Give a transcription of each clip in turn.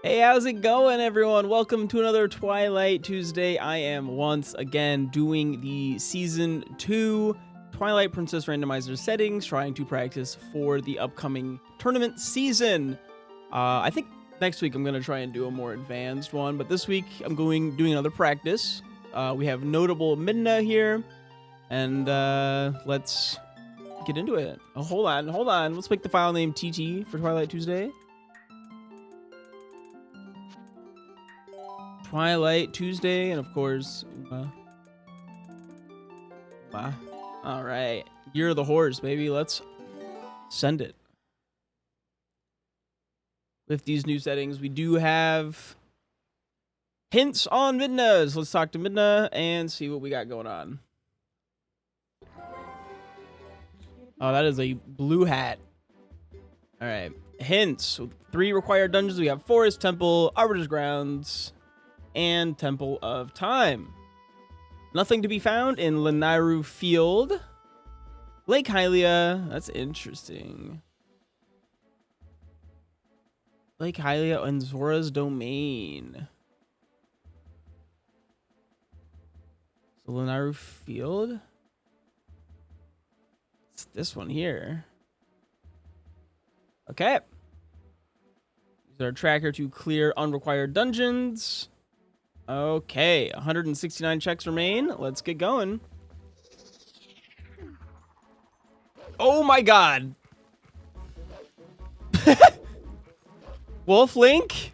Hey, how's it going, everyone? Welcome to another Twilight Tuesday. I am once again doing the Season 2 Twilight Princess Randomizer settings, trying to practice for the upcoming tournament season. I think next week I'm going to try and do a more advanced one, but this week I'm doing another practice. We have notable Midna here, and let's get into it. Oh, hold on. Let's make the file name TT for Twilight Tuesday. Twilight Tuesday, and of course, all right, Year of the Horse, baby. Let's send it. With these new settings, we do have hints on Midna. So let's talk to Midna and see what we got going on. Oh, that is a blue hat. All right, hints. So 3 required dungeons. We have Forest, Temple, Arbiter's Grounds, and Temple of Time. Nothing to be found in Lanairu Field. Lake Hylia. That's interesting. Lake Hylia and Zora's Domain. So Lanairu Field. It's this one here. Okay. Use our tracker to clear unrequired dungeons. Okay, 169 checks remain. Let's get going. Oh my god. Wolf Link?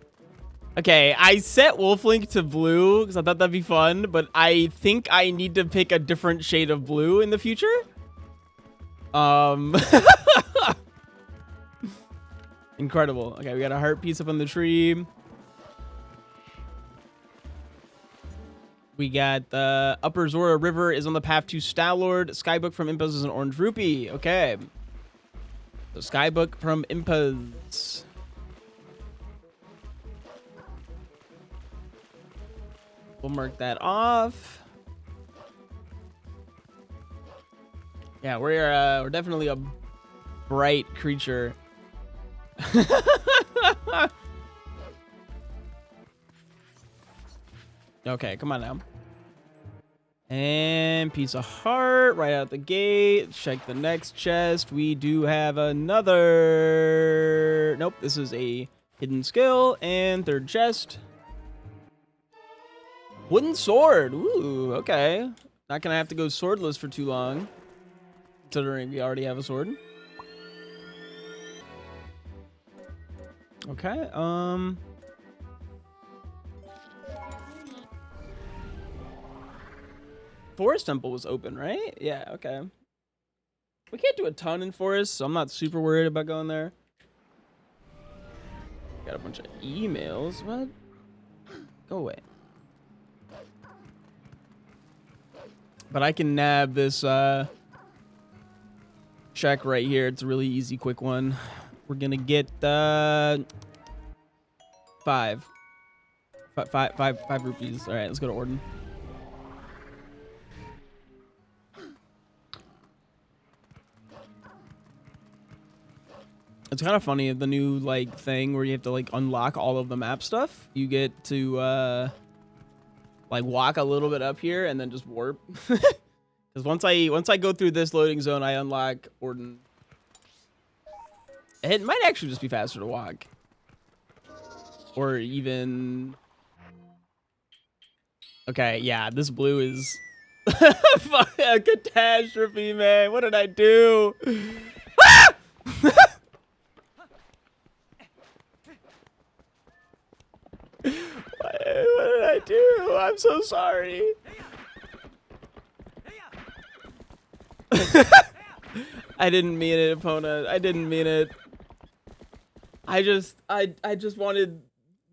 Okay, I set Wolf Link to blue because I thought that'd be fun, but I think I need to pick a different shade of blue in the future. Incredible. Okay, we got a heart piece up on the tree. We got the Upper Zora River is on the path to Stalord. Skybook from Impas is an orange rupee. Okay. So Skybook from Impas. We'll mark that off. Yeah, we're definitely a bright creature. Okay, come on now. And piece of heart right out the gate. Check the next chest. We do have another. Nope, this is a hidden skill. And third chest. Wooden sword. Ooh, okay. Not gonna have to go swordless for too long, considering we already have a sword. Okay, Forest Temple was open, right? Yeah, okay. We can't do a ton in Forest, so I'm not super worried about going there. Got a bunch of emails. What? Go away. But I can nab this check right here. It's a really easy, quick one. We're gonna get 5 rupees. All right, let's go to Orden. It's kind of funny, the new like thing where you have to like unlock all of the map stuff. You get to like walk a little bit up here and then just warp. Because once I go through this loading zone, I unlock Orden. It might actually just be faster to walk, or even. Okay, yeah, this blue is a catastrophe, man. What did I do? Ah! What did I do? I'm so sorry. I didn't mean it, opponent. I didn't mean it. I just wanted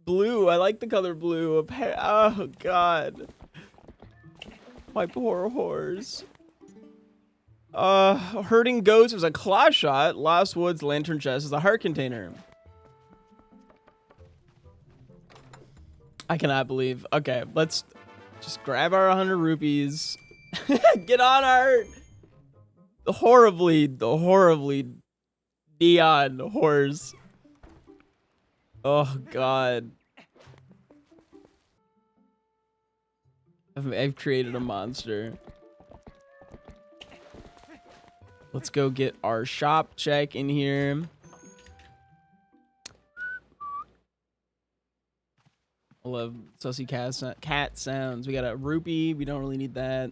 blue. I like the color blue. Oh god. My poor horse. Herding goats is a claw shot. Lost Woods lantern chest is a heart container. I cannot believe. Okay, let's just grab our 100 rupees. Get on our the horribly neon horse. Oh god. I've created a monster. Let's go get our shop check in here. I love sussy cat sounds. We got a rupee. We don't really need that.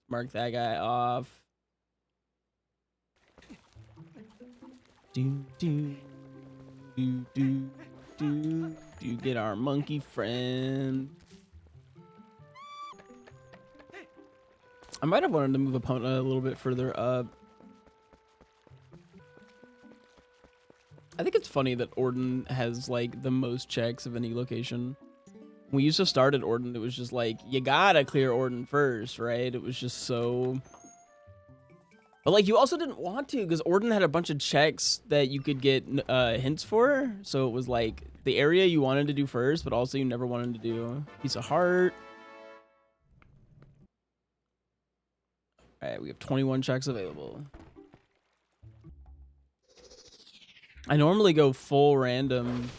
Mark that guy off. Do do do do do do. Get our monkey friend. I might have wanted to move opponent a little bit further up. I think it's funny that Orden has like the most checks of any location. When we used to start at Orden, it was just like, you gotta clear Orden first, right? It was just so... But like, you also didn't want to, because Orden had a bunch of checks that you could get hints for. So it was like, the area you wanted to do first, but also you never wanted to do. Piece of heart. Alright, we have 21 checks available. I normally go full random.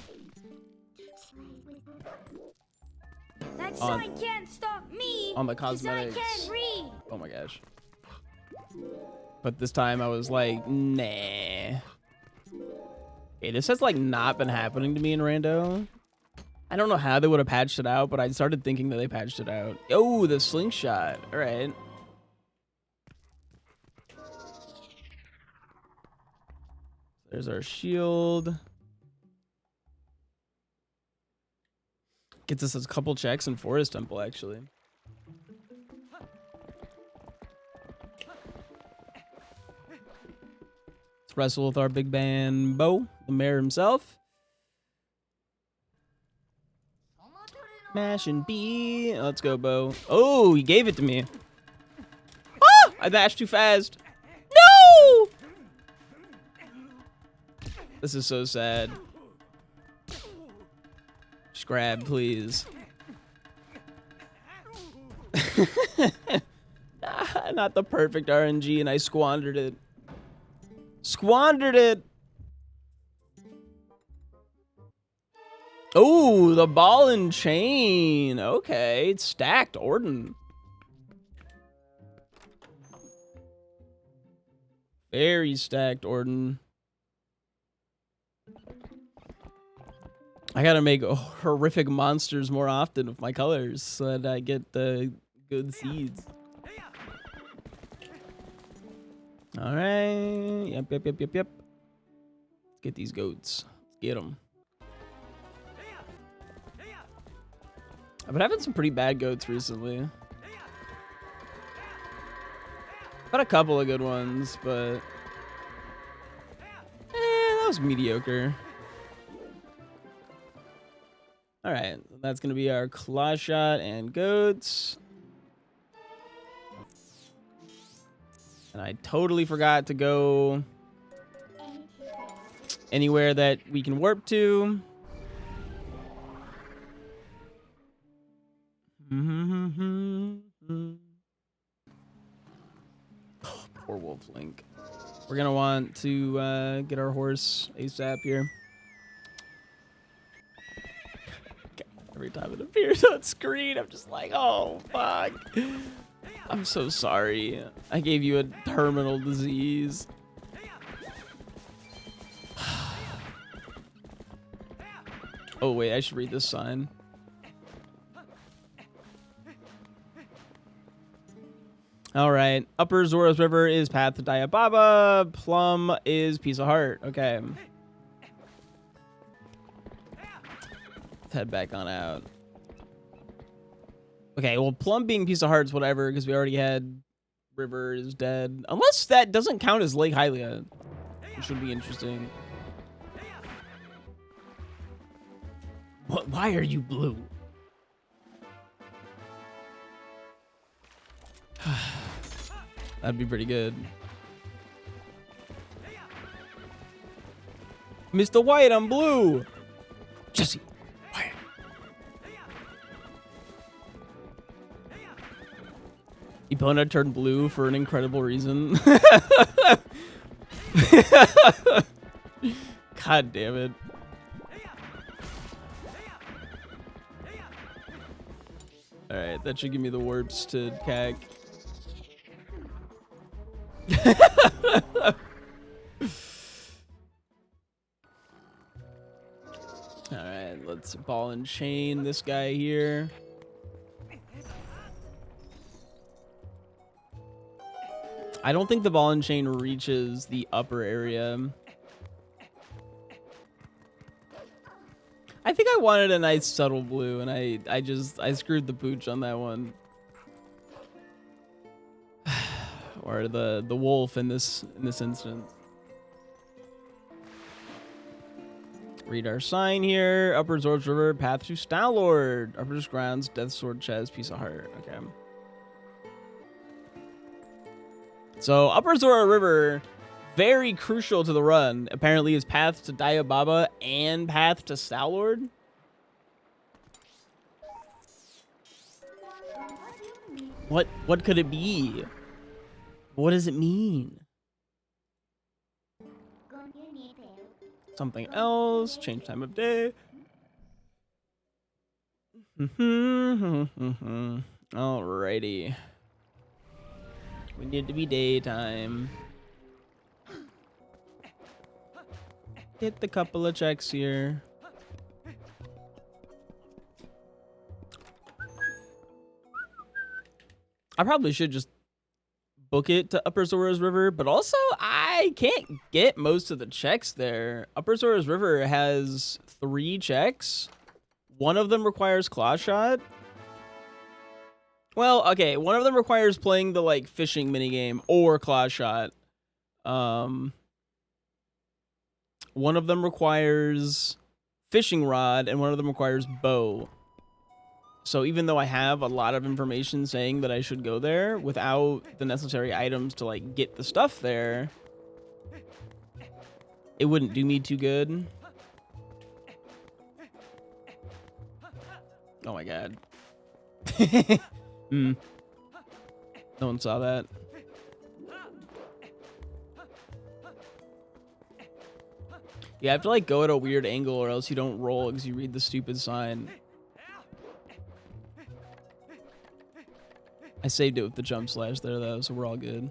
That sign can't stop me. On the cosmetics. I can't read. Oh my gosh. But this time I was like, nah. Okay, this has like not been happening to me in Rando. I don't know how they would have patched it out, but I started thinking that they patched it out. Oh, the slingshot. All right. There's our shield. Gets us a couple checks in Forest Temple, actually. Let's wrestle with our big band Bo, the mayor himself. Mash and B. Let's go, Bo. Oh, he gave it to me. Ah! I dashed too fast. No! This is so sad. Just grab, please. Not the perfect RNG, and I squandered it. Squandered it! Oh, the ball and chain. Okay, it's stacked. Orden. Very stacked, Orden. I gotta make horrific monsters more often with my colors so that I get the good seeds. All right. Yep. Let's get these goats. Let's get them. I've been having some pretty bad goats recently. Got a couple of good ones, but that was mediocre. All right, that's gonna be our claw shot and goats. And I totally forgot to go anywhere that we can warp to. Poor Wolf Link. We're gonna want to get our horse ASAP here. Every time it appears on screen, I'm just like, oh, fuck. I'm so sorry. I gave you a terminal disease. Oh, wait, I should read this sign. All right. Upper Zoros River is Path to Diababa. Plum is Piece of Heart. Okay. Let's head back on out. Okay, well, Plum being Piece of Heart's whatever, because we already had River is dead. Unless that doesn't count as Lake Hylia, which would be interesting. What? Why are you blue? That'd be pretty good. Mr. White, I'm blue. Jesse. White. Epona turned blue for an incredible reason. God damn it. All right, that should give me the warps to CAC. All right, let's ball and chain this guy here. I don't think the ball and chain reaches the upper area. I think I wanted a nice subtle blue, and I screwed the pooch on that one. Or the wolf in this instance. Read our sign here. Upper Zords River, path to Stalord. Upper Grounds, Death Sword Chest, Piece of Heart. Okay. So Upper Zora River, very crucial to the run. Apparently is path to Diababa and path to Stalord. What could it be? What does it mean? Something else. Change time of day. Alrighty. We need to be daytime. Hit the couple of checks here. I probably should just book it to Upper Zora's River, but also I can't get most of the checks there. Upper Zora's River has 3 checks. One of them requires Claw Shot. Well, okay, one of them requires playing the like fishing minigame or Claw Shot. One of them requires fishing rod, and one of them requires bow. So even though I have a lot of information saying that I should go there, without the necessary items to like get the stuff there, it wouldn't do me too good. Oh my god. No one saw that. You have to like go at a weird angle or else you don't roll because you read the stupid sign. I saved it with the jump slash there though, so we're all good.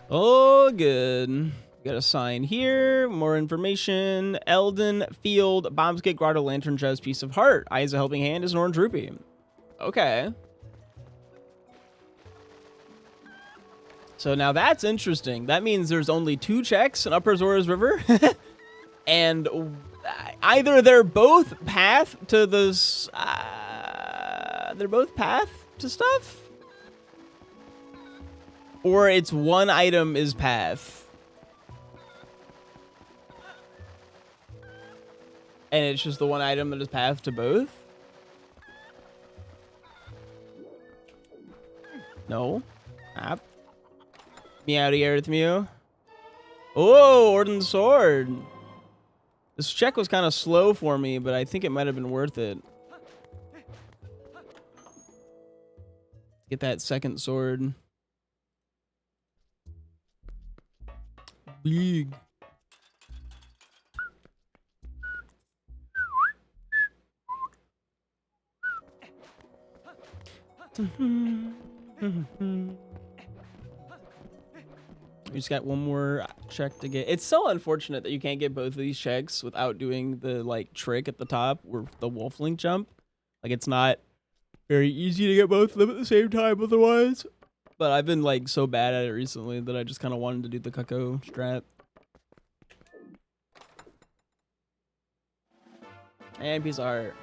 Oh, good. We got a sign here. More information. Elden Field, Bombskit, Grotto, Lantern Chest, Piece of Heart. Eye is a helping hand is an orange rupee. Okay. So now that's interesting. That means there's only 2 checks in Upper Zora's River. And either they're both path to this... they're both path to stuff? Or it's one item is path. And it's just the one item that is path to both? No. Ah. Me out of here with Mew. Oh, Orden Sword. This check was kind of slow for me, but I think it might have been worth it. Get that second sword. Big. We just got one more check to get. It's so unfortunate that you can't get both of these checks without doing the like trick at the top where the wolf link jump. Like it's not very easy to get both of them at the same time otherwise. But I've been like so bad at it recently that I just kind of wanted to do the Cuckoo strat. And Piece of Heart.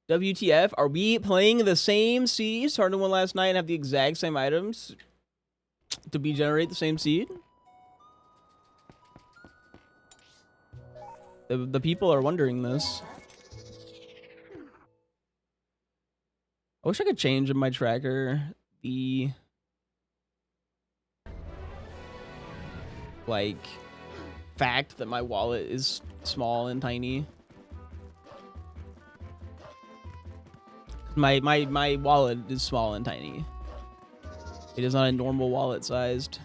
WTF, are we playing the same seed? Started one last night and have the exact same items to generate the same seed? The people are wondering this. I wish I could change in my tracker the like fact that my wallet is small and tiny. My wallet is small and tiny. It is not a normal wallet sized.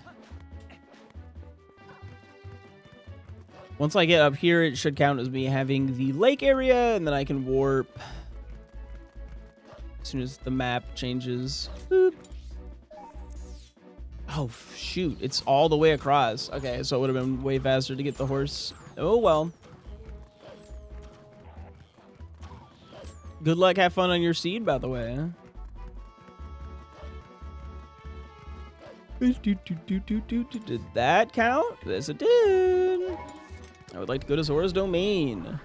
Once I get up here, it should count as me having the lake area, and then I can warp as soon as the map changes. Boop. Oh, shoot. It's all the way across. Okay, so it would have been way faster to get the horse. Oh, well. Good luck. Have fun on your seed, by the way. Did that count? Yes, it did. I would like to go to Zora's Domain.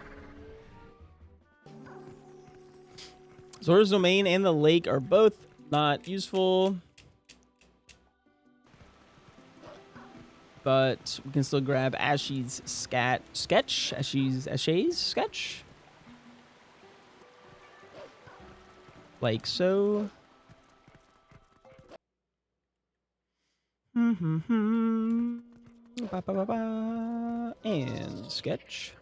Zora's Domain and the lake are both not useful. But we can still grab Ashy's sketch. Ashy's sketch. Like so. And sketch.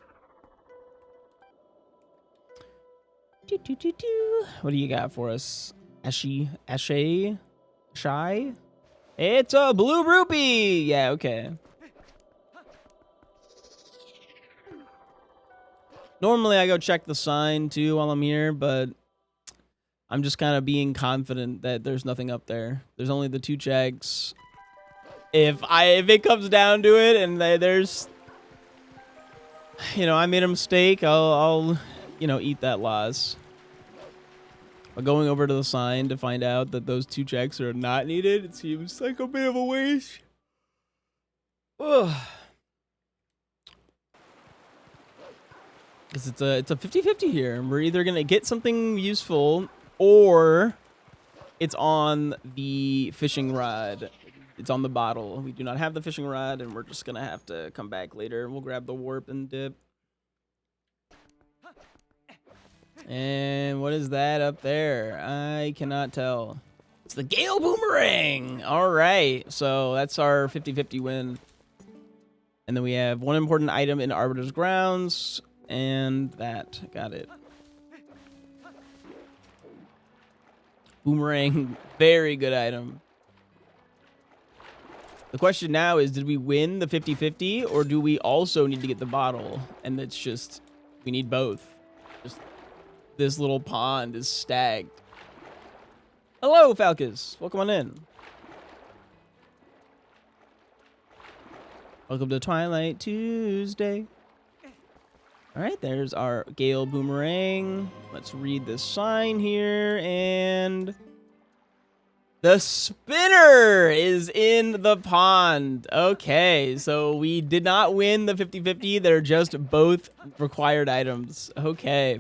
What do you got for us? Ashy? Shy? It's a blue rupee! Yeah, okay. Normally I go check the sign too while I'm here, but I'm just kind of being confident that there's nothing up there. There's only the 2 checks. If it comes down to it and there's, you know, I made a mistake, I'll you know, eat that loss. But going over to the sign to find out that those 2 checks are not needed, it seems like a bit of a waste. Ugh. Because it's a 50-50 here. We're either going to get something useful or it's on the fishing rod. It's on the bottle. We do not have the fishing rod, and we're just going to have to come back later. We'll grab the warp and dip. And what is that up there? I cannot tell. It's the Gale Boomerang. All right. So that's our 50-50 win. And then we have 1 important item in Arbiter's Grounds. And that. Got it. Boomerang. Very good item. The question now is, did we win the 50-50? Or do we also need to get the bottle? And it's just, we need both. Just... This little pond is stacked. Hello, Falcus. Welcome on in. Welcome to Twilight Tuesday. All right, there's our Gale Boomerang. Let's read this sign here. And the spinner is in the pond. Okay, so we did not win the 50-50. They're just both required items. Okay.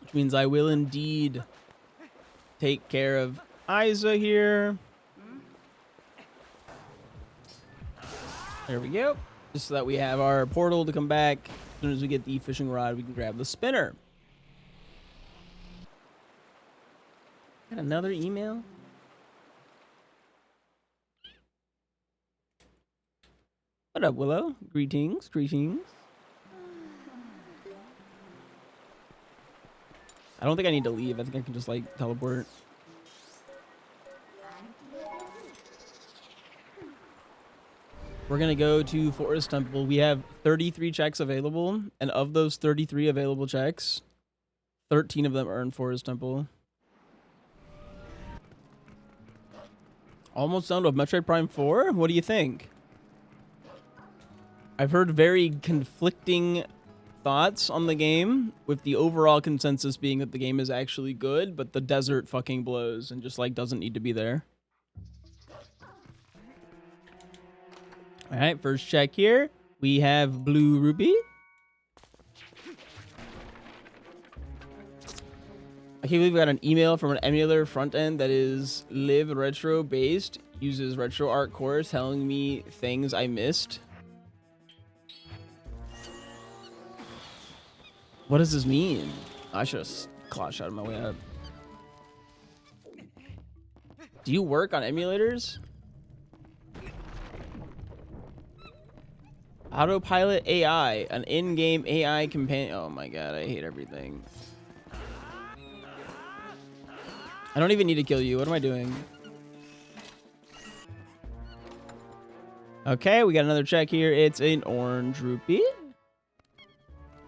Which means I will indeed take care of Isa here. There we go. Just so that we have our portal to come back. As soon as we get the fishing rod, we can grab the spinner. Got another email? What up, Willow? Greetings, greetings. I don't think I need to leave. I think I can just, like, teleport. We're going to go to Forest Temple. We have 33 checks available. And of those 33 available checks, 13 of them are in Forest Temple. Almost down to Metroid Prime 4? What do you think? I've heard very conflicting thoughts on the game, with the overall consensus being that the game is actually good, but the desert fucking blows and just like doesn't need to be there. All right, first check here. We have Blue Ruby. I can't believe we got an email from an emulator front end that is live retro based, uses retro art cores, telling me things I missed. What does this mean? I should have claw shot my way up. Do you work on emulators? Autopilot AI, an in-game AI companion. Oh my god, I hate everything. I don't even need to kill you. What am I doing? Okay, we got another check here. It's an orange rupee.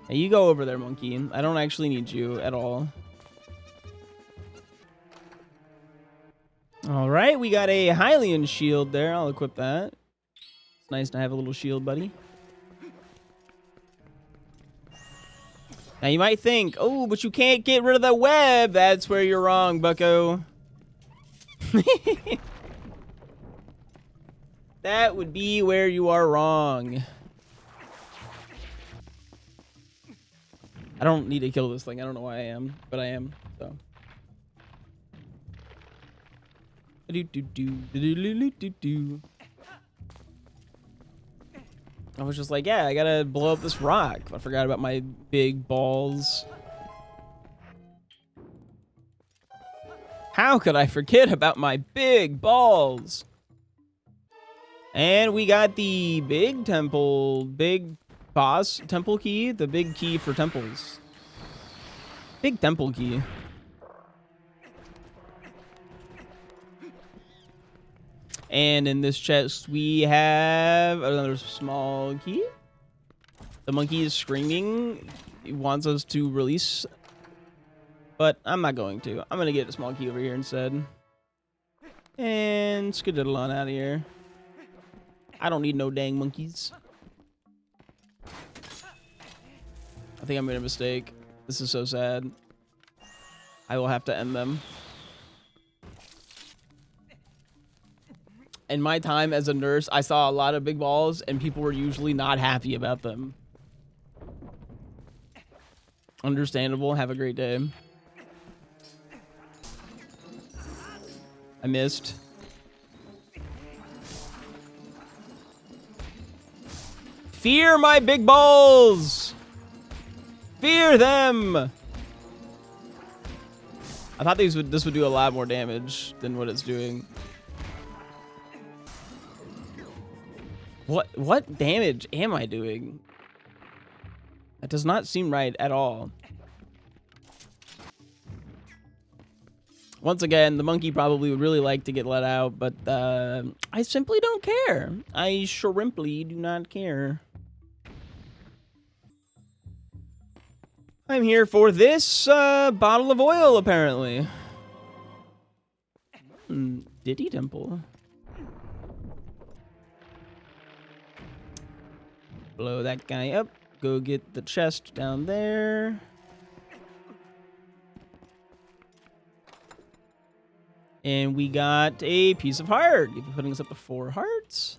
Hey, you go over there, monkey. I don't actually need you at all. All right, we got a Hylian shield there. I'll equip that. It's nice to have a little shield, buddy. Now, you might think, oh, but you can't get rid of the web. That's where you're wrong, bucko. That would be where you are wrong. I don't need to kill this thing. I don't know why I am, but I am, so. I was just like, yeah, I gotta blow up this rock. I forgot about my big balls. How could I forget about my big balls? And we got the big temple, big boss temple key, the big key for temples. Big temple key. And in this chest, we have another small key. The monkey is screaming. He wants us to release. But I'm not going to. I'm going to get a small key over here instead. And skedaddle on out of here. I don't need no dang monkeys. I think I made a mistake. This is so sad. I will have to end them. In my time as a nurse, I saw a lot of big balls, and people were usually not happy about them. Understandable. Have a great day. I missed. Fear my big balls! Fear them! I thought this would do a lot more damage than what it's doing. What damage am I doing? That does not seem right at all. Once again, the monkey probably would really like to get let out, but I simply don't care. I shrimply do not care. I'm here for this bottle of oil, apparently. Diddy Temple. Blow that guy up. Go get the chest down there. And we got a piece of heart. You'll be putting us up to 4 hearts.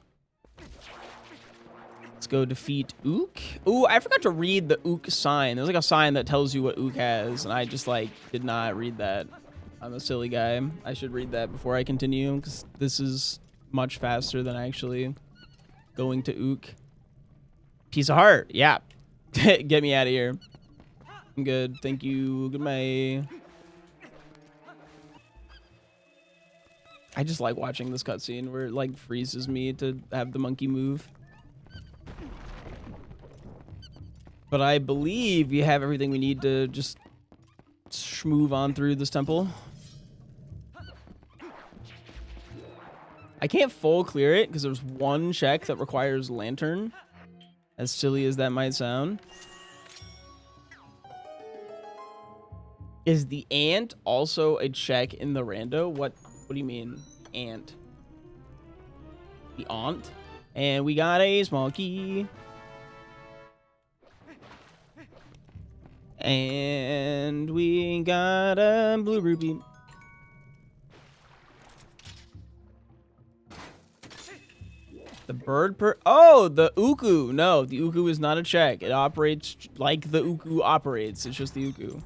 Let's go defeat Ook. Ooh, I forgot to read the Ook sign. There's like a sign that tells you what Ook has, and I just like did not read that. I'm a silly guy. I should read that before I continue, because this is much faster than actually going to Ook. Piece of heart. Yeah. Get me out of here. I'm good. Thank you. Goodbye. I just like watching this cutscene where it like freezes me to have the monkey move. But I believe you have everything we need to just move on through this temple. I can't full clear it because there's one check that requires lantern. As silly as that might sound. Is the ant also a check in the rando? What do you mean, ant? The aunt? And we got a small key. And we got a blue rupee. The bird oh, the Uku. No, the Uku is not a check. It operates like the Uku operates. It's just the Uku.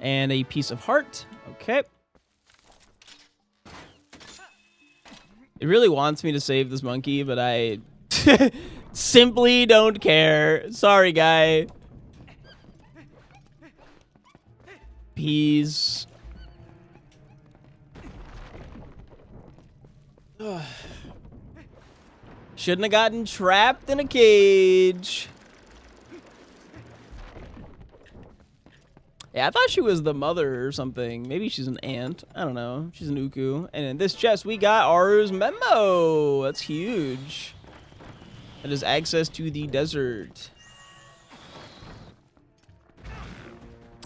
And a piece of heart. Okay. It really wants me to save this monkey, but I simply don't care. Sorry, guy. Peas. Shouldn't have gotten trapped in a cage. Yeah, I thought she was the mother or something. Maybe she's an aunt. I don't know. She's an Uku. And in this chest, we got Aru's memo. That's huge. That is access to the desert.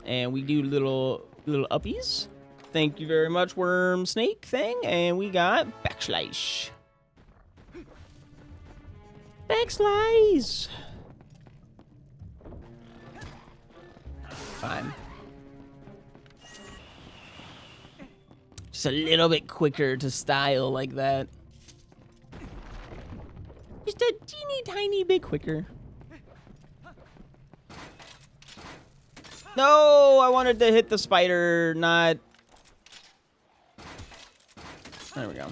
And we do little uppies. Thank you very much, worm snake thing. And we got backslice. Backslice. Fine. Just a little bit quicker to style like that. Just a teeny tiny bit quicker. No, I wanted to hit the spider, not... There we go.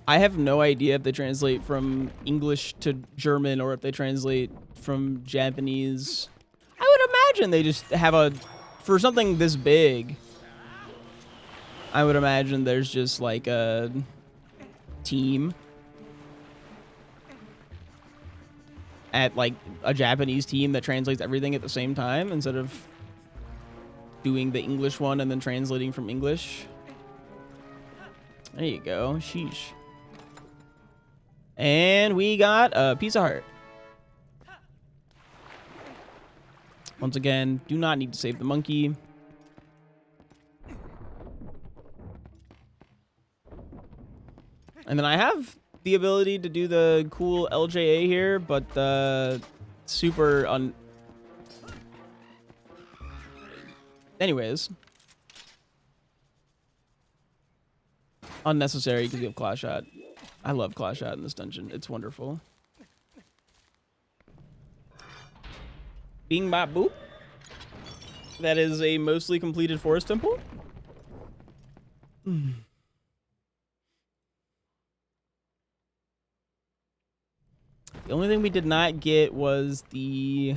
I have no idea if they translate from English to German or if they translate from Japanese. I would imagine they just have a... For something this big, I would imagine there's just like a team at like a Japanese team that translates everything at the same time instead of doing the English one and then translating from English. There you go. Sheesh. And we got a piece of heart. Once again, do not need to save the monkey. And then I have the ability to do the cool LJA here, but super anyways. Unnecessary because you have Claw Shot. I love Claw Shot in this dungeon. It's wonderful. Bing bop boop. That is a mostly completed forest temple. The only thing we did not get was the...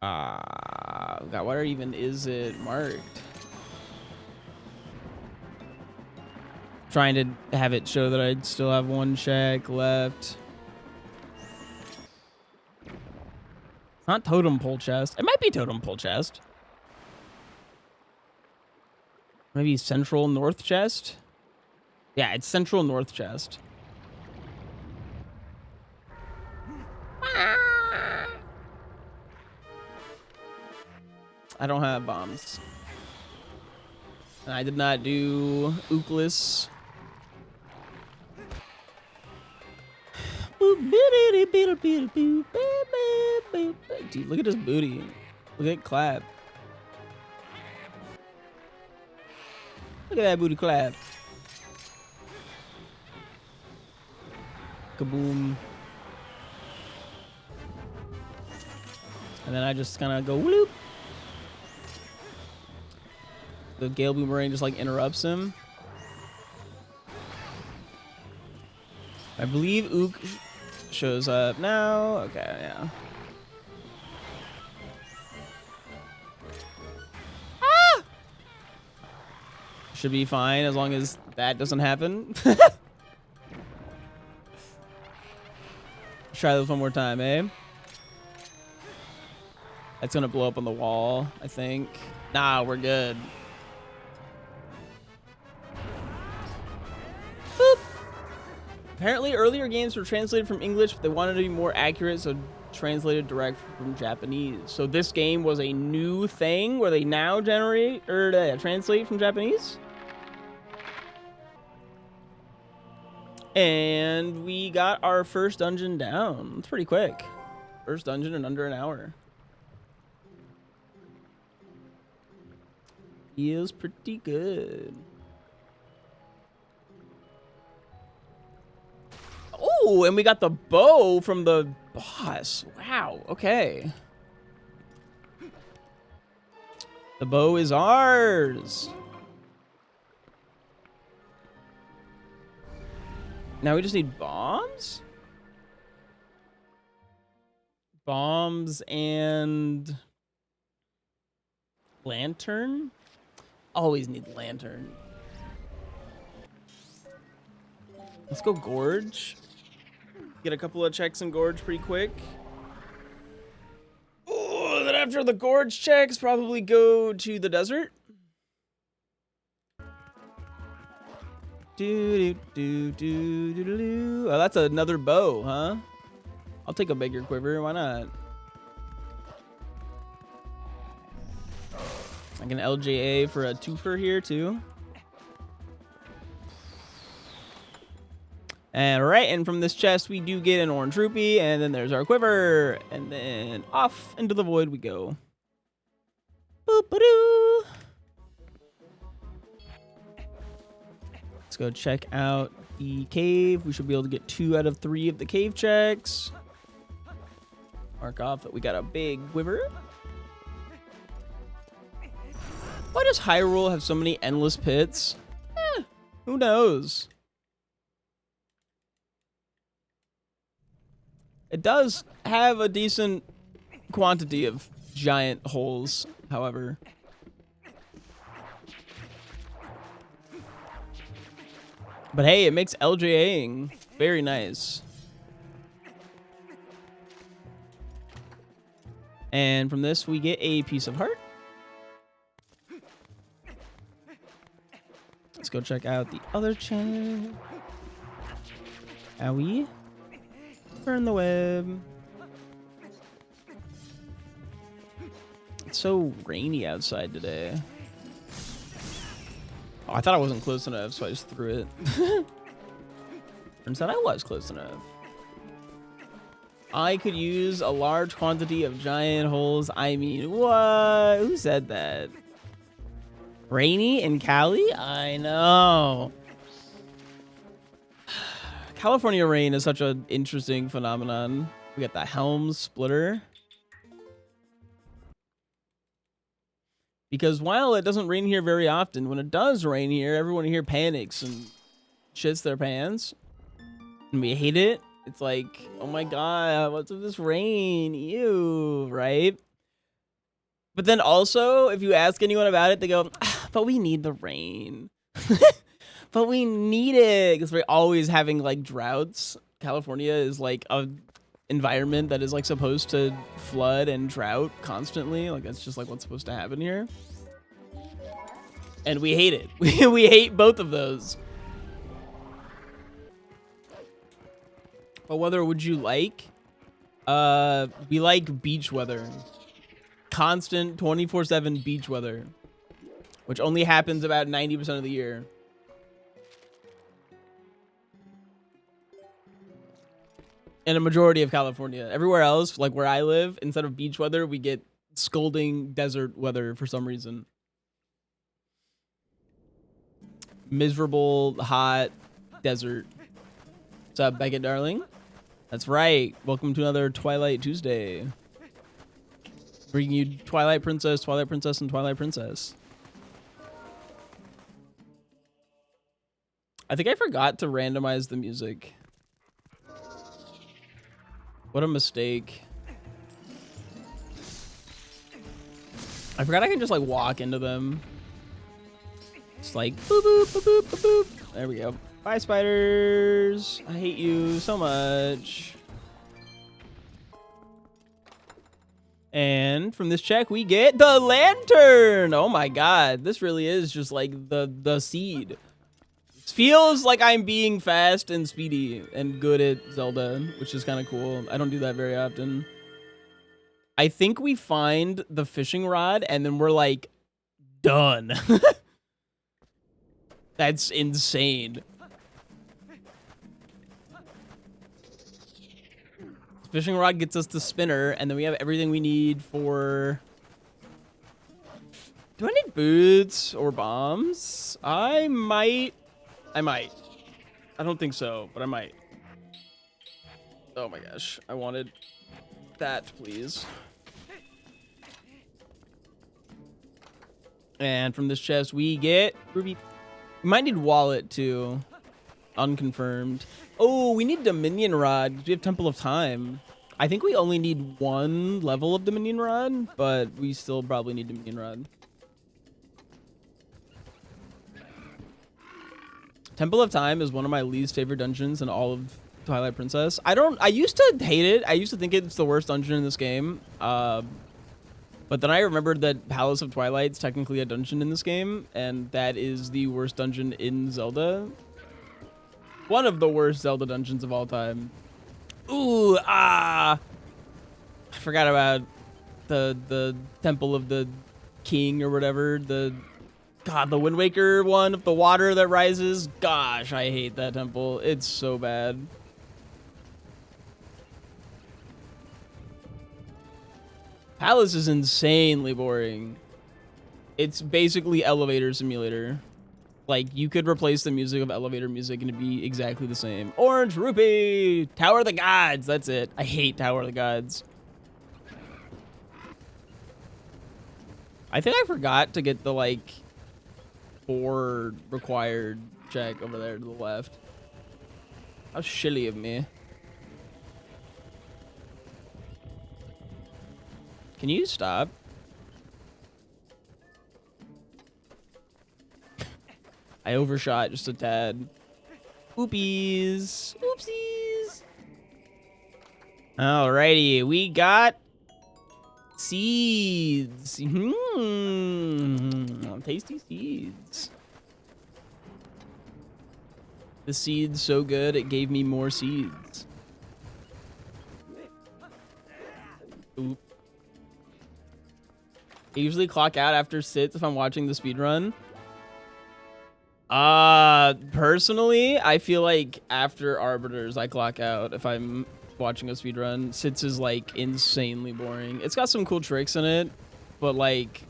God, where even is it marked? Trying to have it show that I still have one shack left. It's not totem pole chest. It might be totem pole chest. Maybe central north chest? Yeah, it's central north chest. I don't have bombs. And I did not do Ookless. Dude, look at his booty. Look at it clap. Look at that booty clap. Kaboom. And then I just kind of go whoop. The Gale Boomerang just like interrupts him. I believe Ook shows up now. Okay, yeah. Ah! Should be fine as long as that doesn't happen. Try this one more time, eh? That's gonna blow up on the wall, I think. Nah, we're good. Boop. Apparently, earlier games were translated from English, but they wanted to be more accurate, so translated direct from Japanese. So this game was a new thing where they now generate or translate from Japanese. And we got our first dungeon down. It's pretty quick. First dungeon in under an hour. Feels pretty good. Oh, and we got the bow from the boss. Wow, okay. The bow is ours. Now we just need bombs? Bombs and lantern? Always need lantern. Let's go Gorge. Get a couple of checks in Gorge pretty quick. Oh, then after the Gorge checks, probably go to the desert. Oh, that's another bow, huh? I'll take a bigger quiver. Why not? Like an LJA for a twofer here too. And right, and from this chest we do get an orange rupee, and then there's our quiver, and then off into the void we go. Boop-a-doo. Let's go check out the cave. We should be able to get 2 out of 3 of the cave checks. Mark off that we got a big quiver. Why does Hyrule have so many endless pits? Who knows? It does have a decent quantity of giant holes, however. But hey, it makes LJAing very nice. And from this, we get a piece of heart. Let's go check out the other chest. Owie. Burn the web. It's so rainy outside today. Oh, I thought I wasn't close enough, so I just threw it. Turns out I was close enough. I could use a large quantity of giant holes. I mean, what? Who said that? Rainy in Cali? I know. California rain is such an interesting phenomenon. We got the Helms splitter. Because while it doesn't rain here very often, when it does rain here, everyone here panics and shits their pants. And we hate it. It's like, oh my god, what's with this rain? Ew, right? But then also, if you ask anyone about it, they go, but we need the rain. But we need it because we're always having like droughts. California is like a environment that is like supposed to flood and drought constantly. Like that's just like what's supposed to happen here. And we hate it. We hate both of those. What weather would you like? We like beach weather. Constant 24/7 beach weather, which only happens about 90% of the year. In a majority of California. Everywhere else, like where I live, instead of beach weather, we get scolding desert weather for some reason. Miserable, hot desert. What's up, Beckett, darling? That's right. Welcome to another Twilight Tuesday. Bringing you Twilight Princess, and Twilight Princess. I think I forgot to randomize the music. What a mistake. I forgot I can just like walk into them. It's like boop, boop, boop, boop, boop, boop. There we go. Bye, spiders. I hate you so much. And from this check, we get the lantern. Oh my god. This really is just like the seed. It feels like I'm being fast and speedy and good at Zelda, which is kind of cool. I don't do that very often. I think we find the fishing rod and then we're like, done. That's insane. Fishing rod gets us the spinner, and then we have everything we need for... Do I need boots or bombs? I might. I don't think so, but I might. Oh my gosh. I wanted that, please. And from this chest, we get ruby. We might need wallet, too. Unconfirmed. Oh, we need Dominion Rod because we have Temple of Time. I think we only need 1 level of Dominion Rod, but we still probably need Dominion Rod. Temple of Time is one of my least favorite dungeons in all of Twilight Princess. I used to hate it. I used to think it's the worst dungeon in this game. But then I remembered that Palace of Twilight's technically a dungeon in this game, and that is the worst dungeon in Zelda. One of the worst Zelda dungeons of all time. Ooh, I forgot about the Temple of the King or whatever. The Wind Waker one of the water that rises. Gosh, I hate that temple. It's so bad. Palace is insanely boring. It's basically Elevator Simulator. Like, you could replace the music of elevator music and it'd be exactly the same. Orange Rupee! Tower of the Gods! That's it. I hate Tower of the Gods. I think I forgot to get the, like, 4 required check over there to the left. How shitty of me. Can you stop? I overshot just a tad. Oopies. Oopsies. Alrighty, we got seeds. Tasty seeds. The seed's so good, it gave me more seeds. Oop. I usually clock out after sits if I'm watching the speedrun. Personally, I feel like after Arbiters, I clock out if I'm watching a speedrun. Sits is, like, insanely boring. It's got some cool tricks in it, but, like,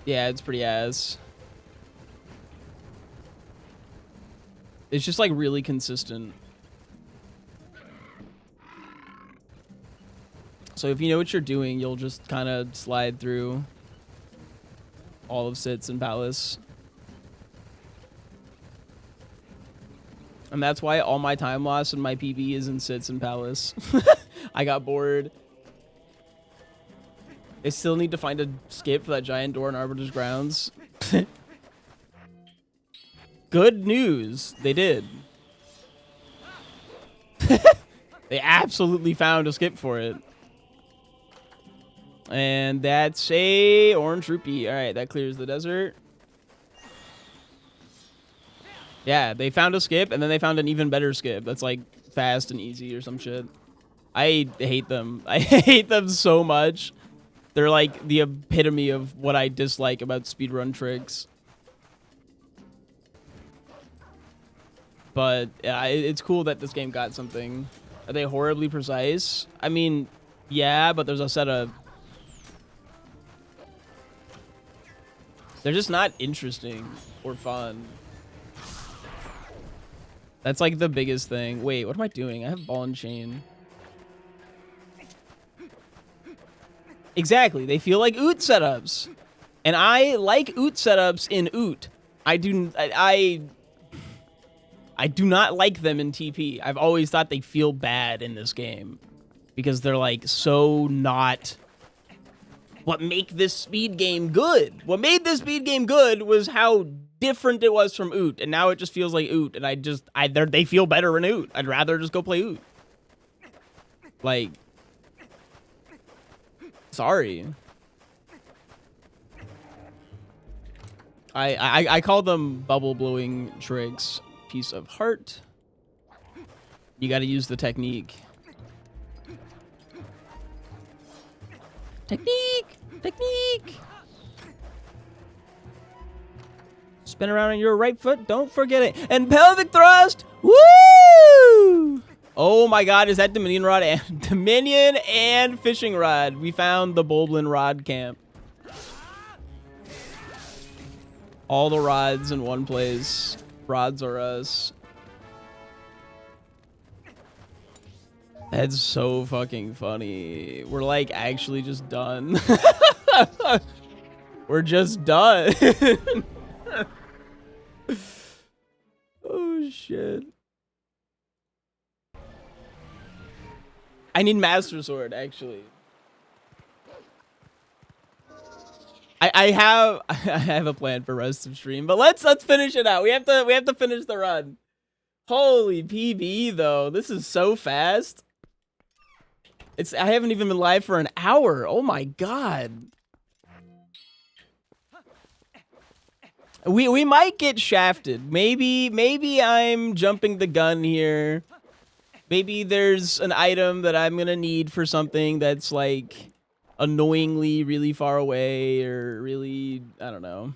yeah, it's pretty ass. It's just, like, really consistent. So if you know what you're doing, you'll just kind of slide through all of Sits and Palace. And that's why all my time loss and my PB is in Sits and Palace. I got bored. I still need to find a skip for that giant door in Arbiter's Grounds. Good news. They did. They absolutely found a skip for it. And that's a orange rupee. All right, that clears the desert. Yeah, they found a skip, and then they found an even better skip that's, like, fast and easy or some shit. I hate them. I hate them so much. They're, like, the epitome of what I dislike about speedrun tricks. But yeah, it's cool that this game got something. Are they horribly precise? I mean, yeah, but there's a setup. They're just not interesting or fun. That's like the biggest thing. Wait, what am I doing? I have ball and chain. Exactly. They feel like OOT setups. And I like OOT setups in OOT. I do not like them in TP. I've always thought they feel bad in this game because they're like so not what make this speed game good. What made this speed game good was how different it was from OOT, and now it just feels like OOT, and they feel better in OOT. I'd rather just go play OOT. Like, sorry. I call them bubble blowing tricks. Piece of heart. You got to use the technique. Technique. Spin around on your right foot. Don't forget it. And pelvic thrust. Woo! Oh my God, is that Dominion rod and Dominion and fishing rod? We found the Bolblin rod camp. All the rods in one place. Rods are us. That's so fucking funny. We're like actually just done. We're just done. Oh shit. I need Master Sword, actually. I have a plan for rest of stream, but let's finish it out. We have to finish the run. Holy PB though, this is so fast. I haven't even been live for an hour. Oh my god. We might get shafted. Maybe I'm jumping the gun here. Maybe there's an item that I'm gonna need for something that's like annoyingly really far away, or really, I don't know.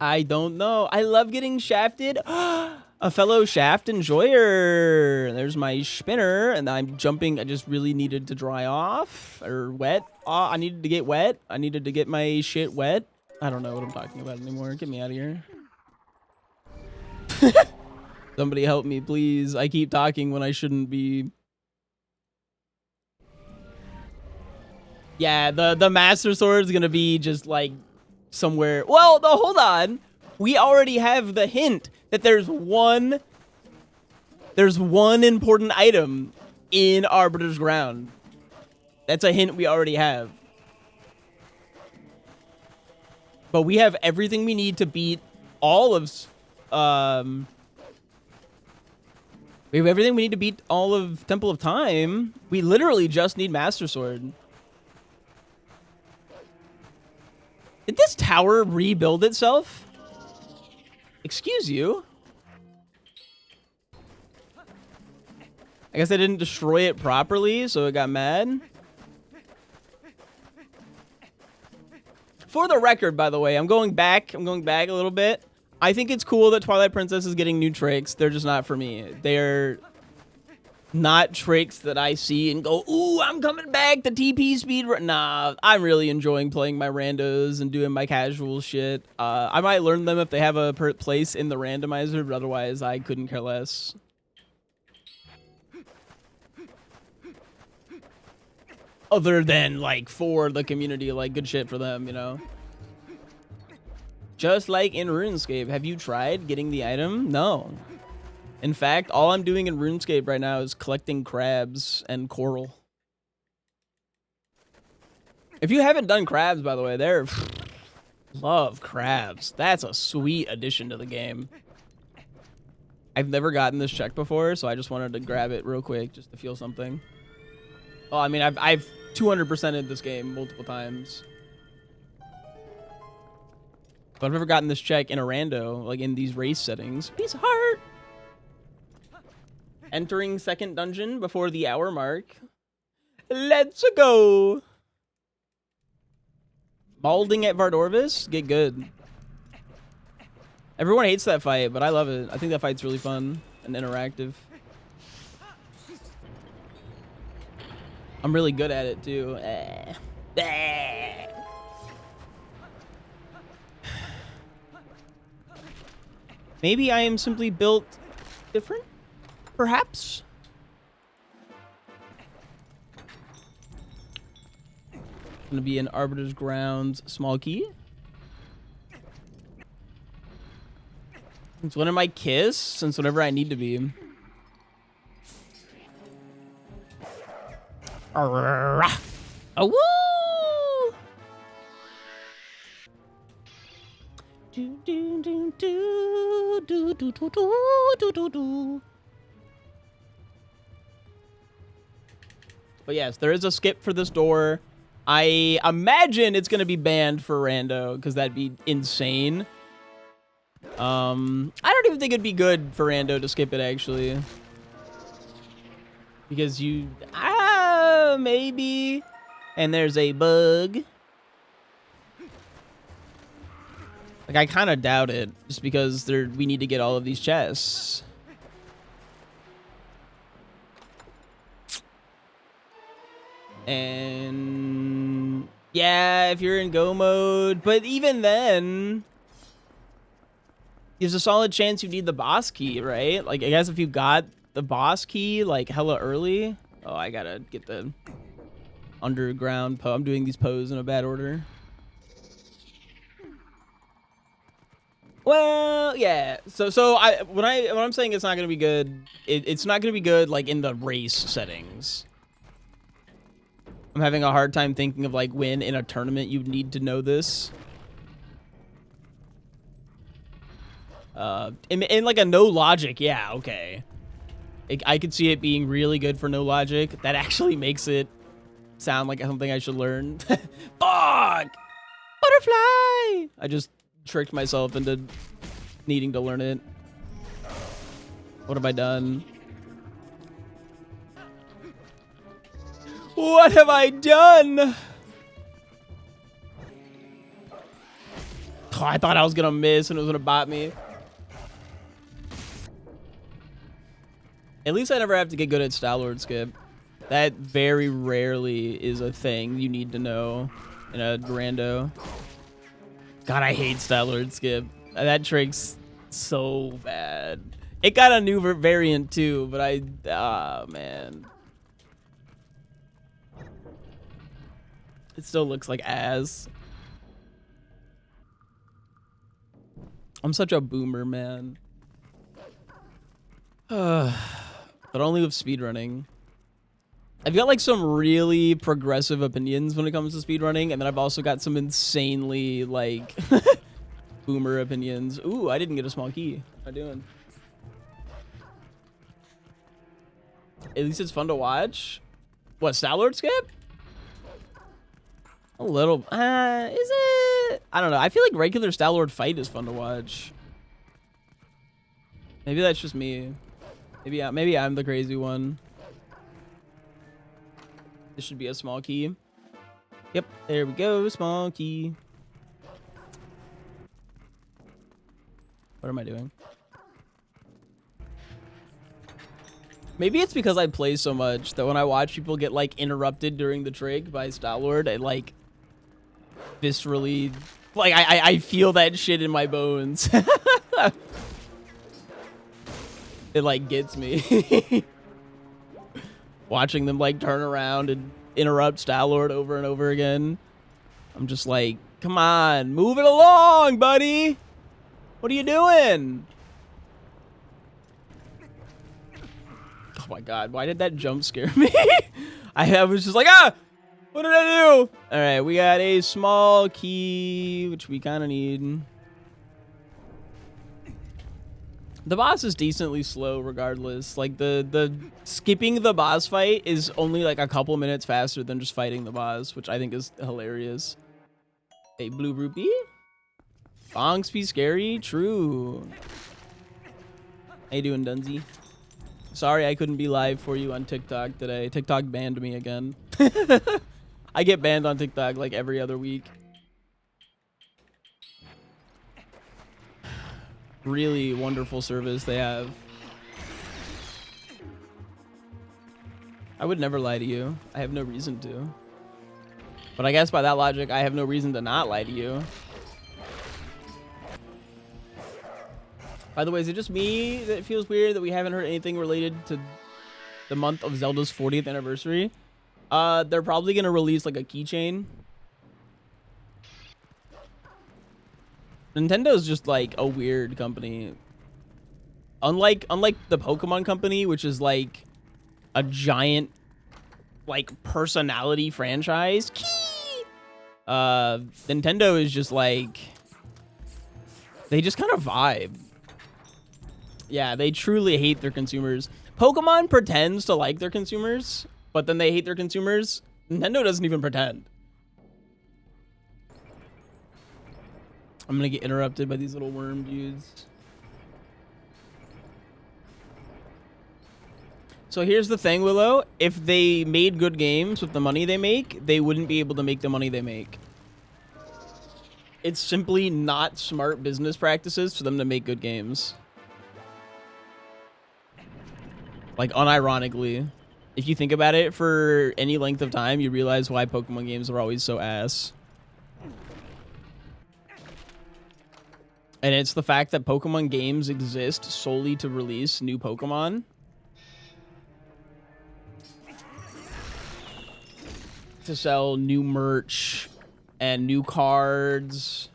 I don't know. I love getting shafted. A fellow shaft enjoyer. There's my spinner, and I'm jumping. I just really needed to dry off, or wet. I needed to get wet. I needed to get my shit wet. I don't know what I'm talking about anymore. Get me out of here. Somebody help me, please. I keep talking when I shouldn't be. Yeah, the Master Sword is gonna be just like somewhere. Well, no, hold on. We already have the hint that there's one important item in Arbiter's Ground. That's a hint we already have. But we have everything we need to beat all of we have everything we need to beat all of Temple of Time. We literally just need Master Sword. Did this tower rebuild itself? Excuse you? I guess I didn't destroy it properly, so it got mad. For the record, by the way, I'm going back a little bit. I think it's cool that Twilight Princess is getting new tricks. They're just not for me. They're not tricks that I see and go, ooh, I'm coming back to TP speed. Nah, I'm really enjoying playing my randos and doing my casual shit. I might learn them if they have a place in the randomizer, but otherwise I couldn't care less. Other than, like, for the community, like, good shit for them, you know? Just like in RuneScape, have you tried getting the item? No. In fact, all I'm doing in RuneScape right now is collecting crabs and coral. If you haven't done crabs, by the way, they're... Love crabs. That's a sweet addition to the game. I've never gotten this check before, so I just wanted to grab it real quick just to feel something. Oh, I mean, I've 200%ed this game multiple times. But I've never gotten this check in a rando, like in these race settings. Piece of heart! Entering second dungeon before the hour mark. Let's go! Balding at Vardorvis? Get good. Everyone hates that fight, but I love it. I think that fight's really fun and interactive. I'm really good at it, too. Maybe I am simply built different? Perhaps? Gonna be an Arbiter's Grounds small key. Since when am I Kiss? Since whenever I need to be. Oh, woo! Do, do, do, do, do, do, do, do, do, do. But yes, there is a skip for this door. I imagine it's gonna be banned for rando because that'd be insane. I don't even think it'd be good for rando to skip it actually, because you maybe, and there's a bug. Like, I kind of doubt it, just because we need to get all of these chests. And yeah, if you're in go mode, but even then, there's a solid chance you need the boss key, right? Like, I guess if you got the boss key, like, hella early. Oh, I gotta get the underground I'm doing these poses in a bad order. Well, yeah. So when I'm saying it's not gonna be good, it's not gonna be good like in the race settings. I'm having a hard time thinking of like when in a tournament you'd need to know this. In like a no logic, yeah, okay. I could see it being really good for no logic. That actually makes it sound like something I should learn. Fuck! Butterfly! I just tricked myself into needing to learn it. What have I done? What have I done? Oh, I thought I was gonna miss and it was gonna bot me. At least I never have to get good at Star-Lord skip. That very rarely is a thing you need to know in a rando. God, I hate Star-Lord skip. That trick's so bad. It got a new variant too, but man. It still looks like ass. I'm such a boomer, man. But only with speedrunning. I've got like some really progressive opinions when it comes to speedrunning, and then I've also got some insanely like boomer opinions. Ooh, I didn't get a small key. How am I doing? At least it's fun to watch. What, Star-Lord skip? A little. Is it? I don't know. I feel like regular Star-Lord fight is fun to watch. Maybe that's just me. Maybe I'm the crazy one. This should be a small key. Yep, there we go. Small key. What am I doing? Maybe it's because I play so much that when I watch people get like interrupted during the trick by Star-Lord, I like viscerally, like I feel that shit in my bones. It like gets me. Watching them like turn around and interrupt Star-Lord over and over again. I'm just like, come on, move it along, buddy. What are you doing? Oh my god, why did that jump scare me? I was just like, what did I do? All right, we got a small key, which we kind of need. The boss is decently slow regardless. Like the skipping the boss fight is only like a couple minutes faster than just fighting the boss, which I think is hilarious. A blue rupee? Bonks be scary? True. How you doing, Dunzy? Sorry I couldn't be live for you on TikTok today. TikTok banned me again. I get banned on TikTok like every other week. Really wonderful service they have. I would never lie to you. I have no reason to. But I guess by that logic, I have no reason to not lie to you. By the way, is it just me that it feels weird that we haven't heard anything related to the month of Zelda's 40th anniversary? They're probably going to release like a keychain. Nintendo's just like a weird company. Unlike the Pokemon company, which is like a giant like personality franchise. Nintendo is just like, they just kind of vibe. Yeah, they truly hate their consumers. Pokemon pretends to like their consumers, but then they hate their consumers. Nintendo doesn't even pretend. I'm gonna get interrupted by these little worm dudes. So here's the thing, Willow. If they made good games with the money they make, they wouldn't be able to make the money they make. It's simply not smart business practices for them to make good games. Like, unironically. If you think about it for any length of time, you realize why Pokemon games are always so ass. And it's the fact that Pokemon games exist solely to release new Pokemon. To sell new merch and new cards.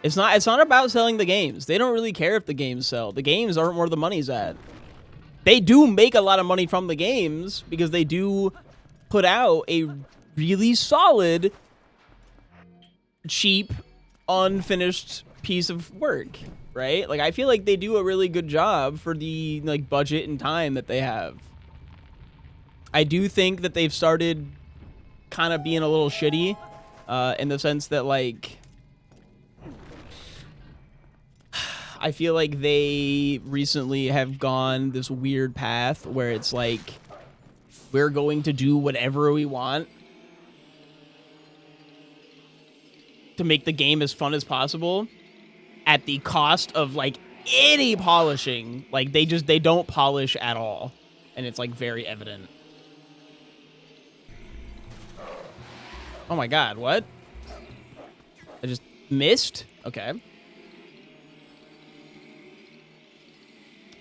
It's not about selling the games. They don't really care if the games sell. The games aren't where the money's at. They do make a lot of money from the games because they do put out a really solid, cheap, unfinished piece of work, right? Like, I feel like they do a really good job for the, like, budget and time that they have. I do think that they've started kind of being a little shitty, in the sense that, like, I feel like they recently have gone this weird path where it's like, we're going to do whatever we want to make the game as fun as possible at the cost of, like, any polishing. Like, they don't polish at all. And it's, like, very evident. Oh my god, what? I just missed? Okay.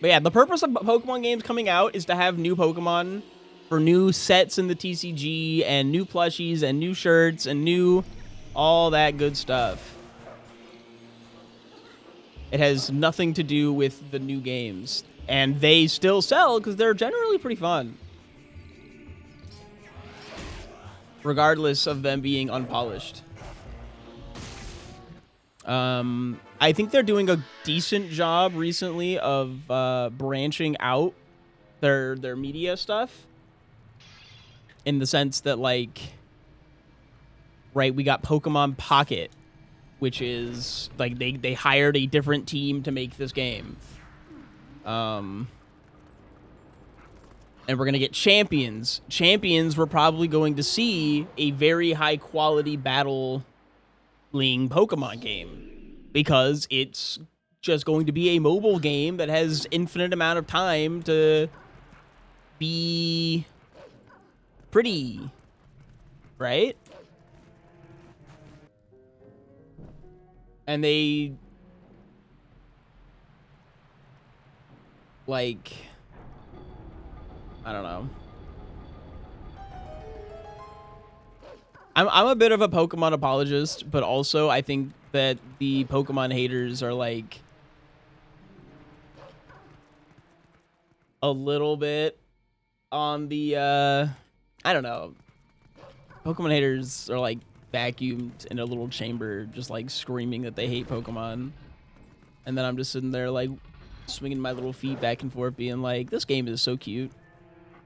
But yeah, the purpose of Pokemon games coming out is to have new Pokemon for new sets in the TCG and new plushies and new shirts and new all that good stuff. It has nothing to do with the new games. And they still sell because they're generally pretty fun. Regardless of them being unpolished. I think they're doing a decent job recently of branching out their media stuff. In the sense that, like, right, we got Pokemon Pocket, which is, like, they hired a different team to make this game. And we're going to get Champions. Champions, we're probably going to see a very high-quality battling Pokemon game. Because it's just going to be a mobile game that has infinite amount of time to be pretty. Right? And they, like, I don't know. I'm a bit of a Pokemon apologist, but also I think that the Pokemon haters are, like, a little bit on the, I don't know. Pokemon haters are, like, vacuumed in a little chamber, just, like, screaming that they hate Pokemon. And then I'm just sitting there, like, swinging my little feet back and forth, being like, this game is so cute.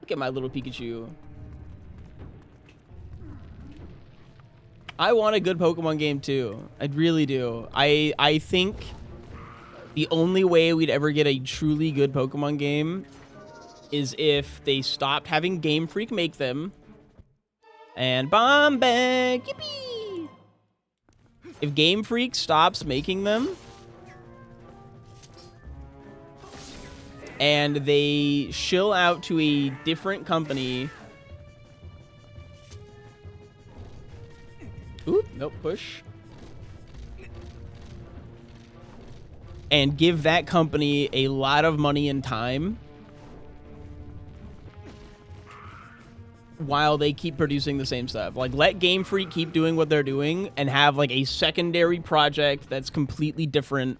Look at my little Pikachu. I want a good Pokemon game too. I really do. I think the only way we'd ever get a truly good Pokemon game is if they stopped having Game Freak make them. And Bombay, yippee! If Game Freak stops making them and they shill out to a different company. Oop, nope, push. And give that company a lot of money and time while they keep producing the same stuff. Like, let Game Freak keep doing what they're doing and have, like, a secondary project that's completely different.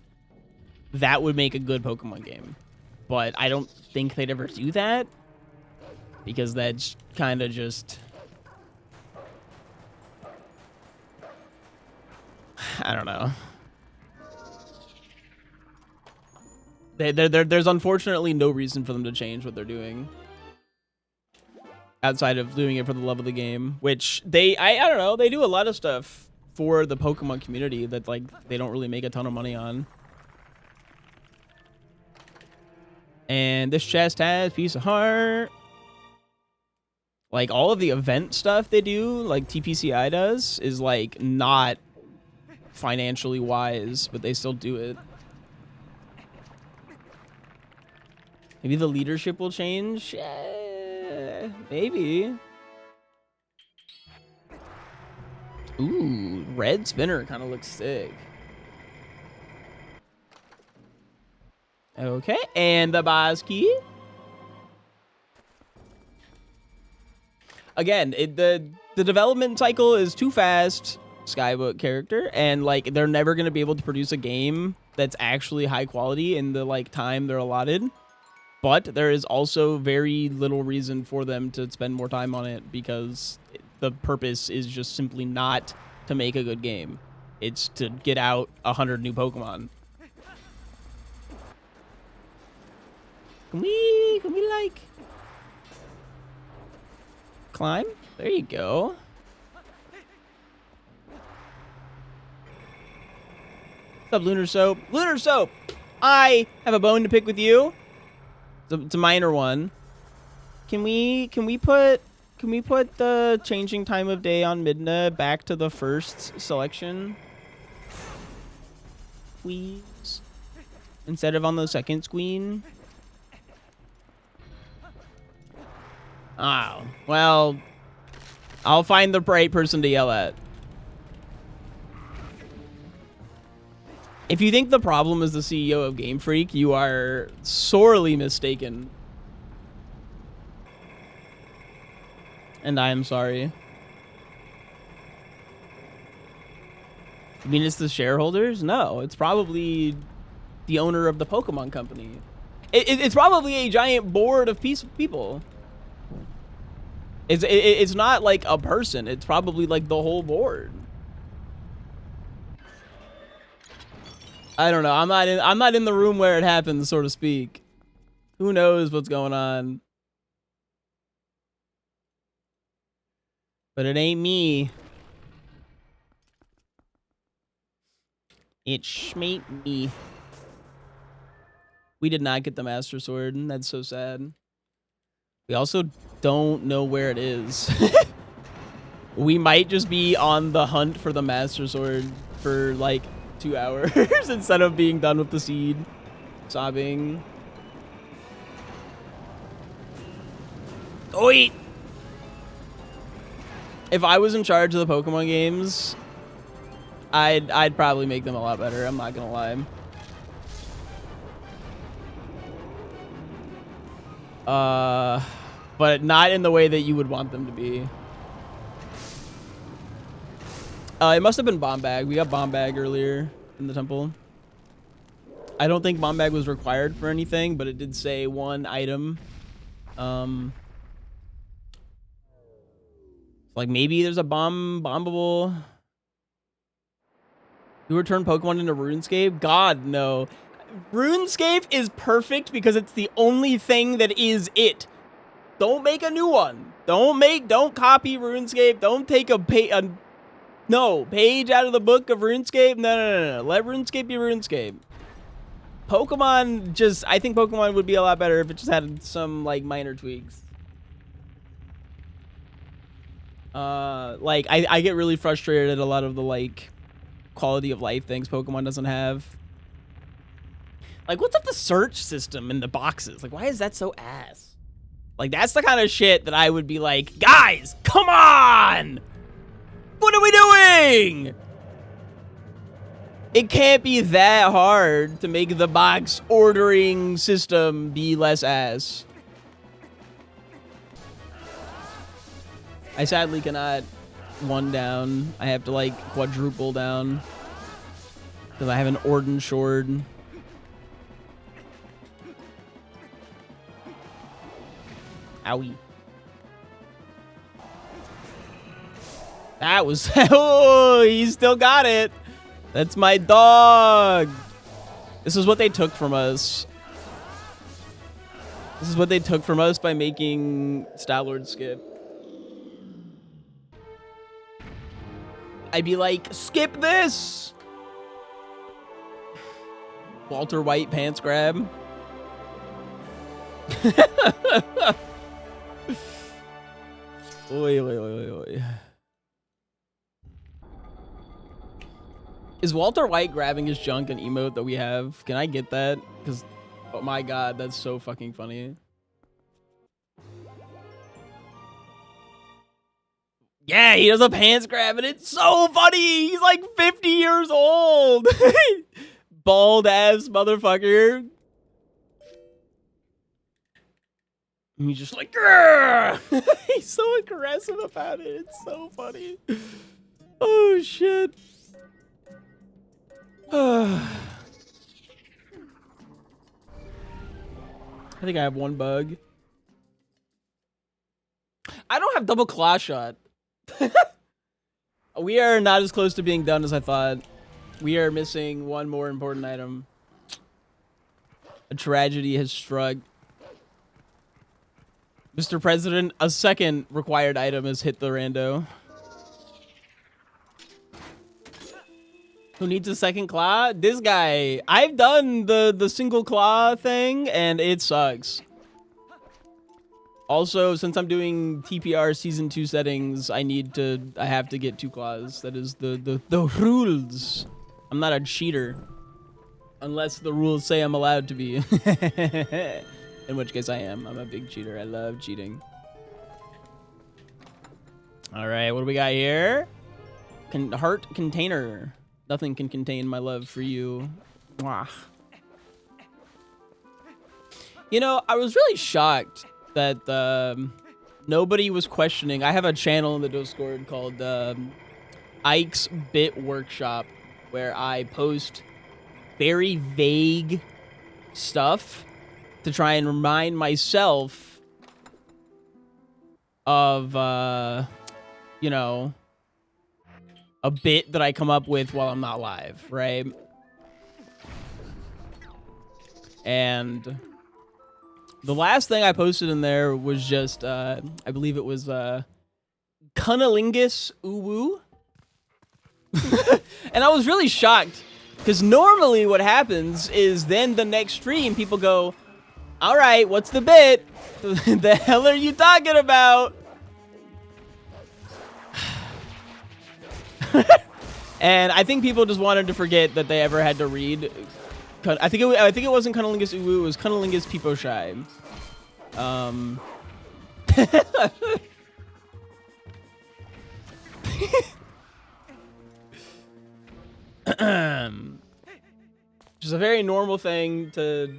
That would make a good Pokemon game. But I don't think they'd ever do that, because that's kind of just, I don't know. There's unfortunately no reason for them to change what they're doing outside of doing it for the love of the game, which I don't know, they do a lot of stuff for the Pokemon community that, like, they don't really make a ton of money on. And this chest has Piece of Heart. Like, all of the event stuff they do, like TPCI does, is, like, not financially wise, but they still do it. Maybe the leadership will change? Yeah, maybe. Ooh, red spinner kind of looks sick. Okay, and the boss key. Again, the development cycle is too fast, Skybook character, and, like, they're never going to be able to produce a game that's actually high quality in the, like, time they're allotted. But there is also very little reason for them to spend more time on it because the purpose is just simply not to make a good game. It's to get out 100 new Pokemon. Can we like climb? There you go. What's up, Lunar Soap? Lunar Soap! I have a bone to pick with you. It's a minor one. Can we put the changing time of day on Midna back to the first selection? Please. Instead of on the second screen. Oh, well, I'll find the right person to yell at. If you think the problem is the CEO of Game Freak, you are sorely mistaken. And I am sorry. I mean, it's the shareholders? No, it's probably the owner of the Pokemon company. It's probably a giant board of people. It's not like a person. It's probably like the whole board. I don't know. I'm not in the room where it happens, so to speak. Who knows what's going on? But it ain't me. It schmate me. We did not get the Master Sword, and that's so sad. We also don't know where it is. We might just be on the hunt for the Master Sword for like 2 hours instead of being done with the seed. Sobbing. Oi! If I was in charge of the Pokemon games, I'd probably make them a lot better. I'm not gonna lie. But not in the way that you would want them to be. It must have been Bomb Bag. We got Bomb Bag earlier in the temple. I don't think Bomb Bag was required for anything, but it did say one item. Like maybe there's a bombable. You return Pokemon into RuneScape? God, no. RuneScape is perfect because it's the only thing that is it. Don't make a new one. Don't copy RuneScape. Don't take a page out of the book of RuneScape. No. Let RuneScape be RuneScape. Pokemon I think Pokemon would be a lot better if it just had some like minor tweaks. Like I get really frustrated at a lot of the like quality of life things Pokemon doesn't have. Like, what's up the search system in the boxes? Like, why is that so ass? Like, that's the kind of shit that I would be like, guys, come on! What are we doing? It can't be that hard to make the box ordering system be less ass. I sadly cannot one down. I have to, like, quadruple down. Because I have an Orden Shord. Owie. That was... Oh, he still got it. That's my dog. This is what they took from us. This is what they took from us by making Star-Lord skip. I'd be like, skip this! Walter White pants grab. Oi. Is Walter White grabbing his junk an emote that we have? Can I get that? Because, oh my god, that's so fucking funny. Yeah, he does a pants grab and it's so funny. He's like 50 years old. Bald ass motherfucker. And he's just like, he's so aggressive about it. It's so funny. Oh shit. I think I have one bug. I don't have double claw shot. We are not as close to being done as I thought. We are missing one more important item. A tragedy has struck. Mr. President, a second required item has hit the rando. Who needs a second claw? This guy. I've done the single claw thing, and it sucks. Also, since I'm doing TPR Season 2 settings, I have to get 2 claws. That is the rules. I'm not a cheater. Unless the rules say I'm allowed to be. In which case I am. I'm a big cheater. I love cheating. Alright, what do we got here? Heart container. Nothing can contain my love for you. Mwah. You know, I was really shocked that nobody was questioning. I have a channel in the Discord called Ike's Bit Workshop, where I post very vague stuff to try and remind myself of, you know, a bit that I come up with while I'm not live, right? And the last thing I posted in there was just, I believe it was, Cunnilingus Uwu. And I was really shocked, because normally what happens is then the next stream, people go, all right, what's the bit? The hell are you talking about? And I think people just wanted to forget that they ever had to read. I think it wasn't Cunnilingus Uwu, it was Cunnilingus Peepo Shy. Which is a very normal thing to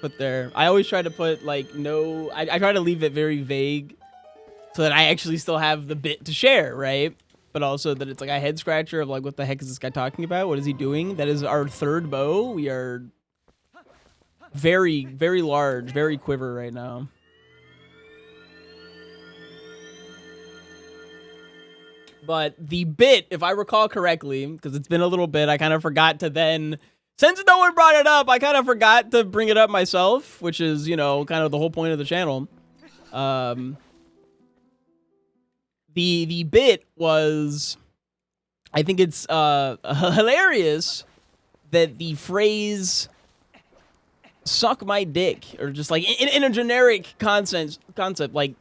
put there. I always try to put like no. I try to leave it very vague, so that I actually still have the bit to share, right? But also that it's like a head scratcher of like, what the heck is this guy talking about? What is he doing? That is our third bow. We are very, very large, very quiver right now. But the bit, if I recall correctly, because it's been a little bit, I kind of forgot to then, since no one brought it up, I kind of forgot to bring it up myself, which is, you know, kind of the whole point of the channel. The bit was, I think it's hilarious that the phrase "suck my dick," or just like in a generic concept, like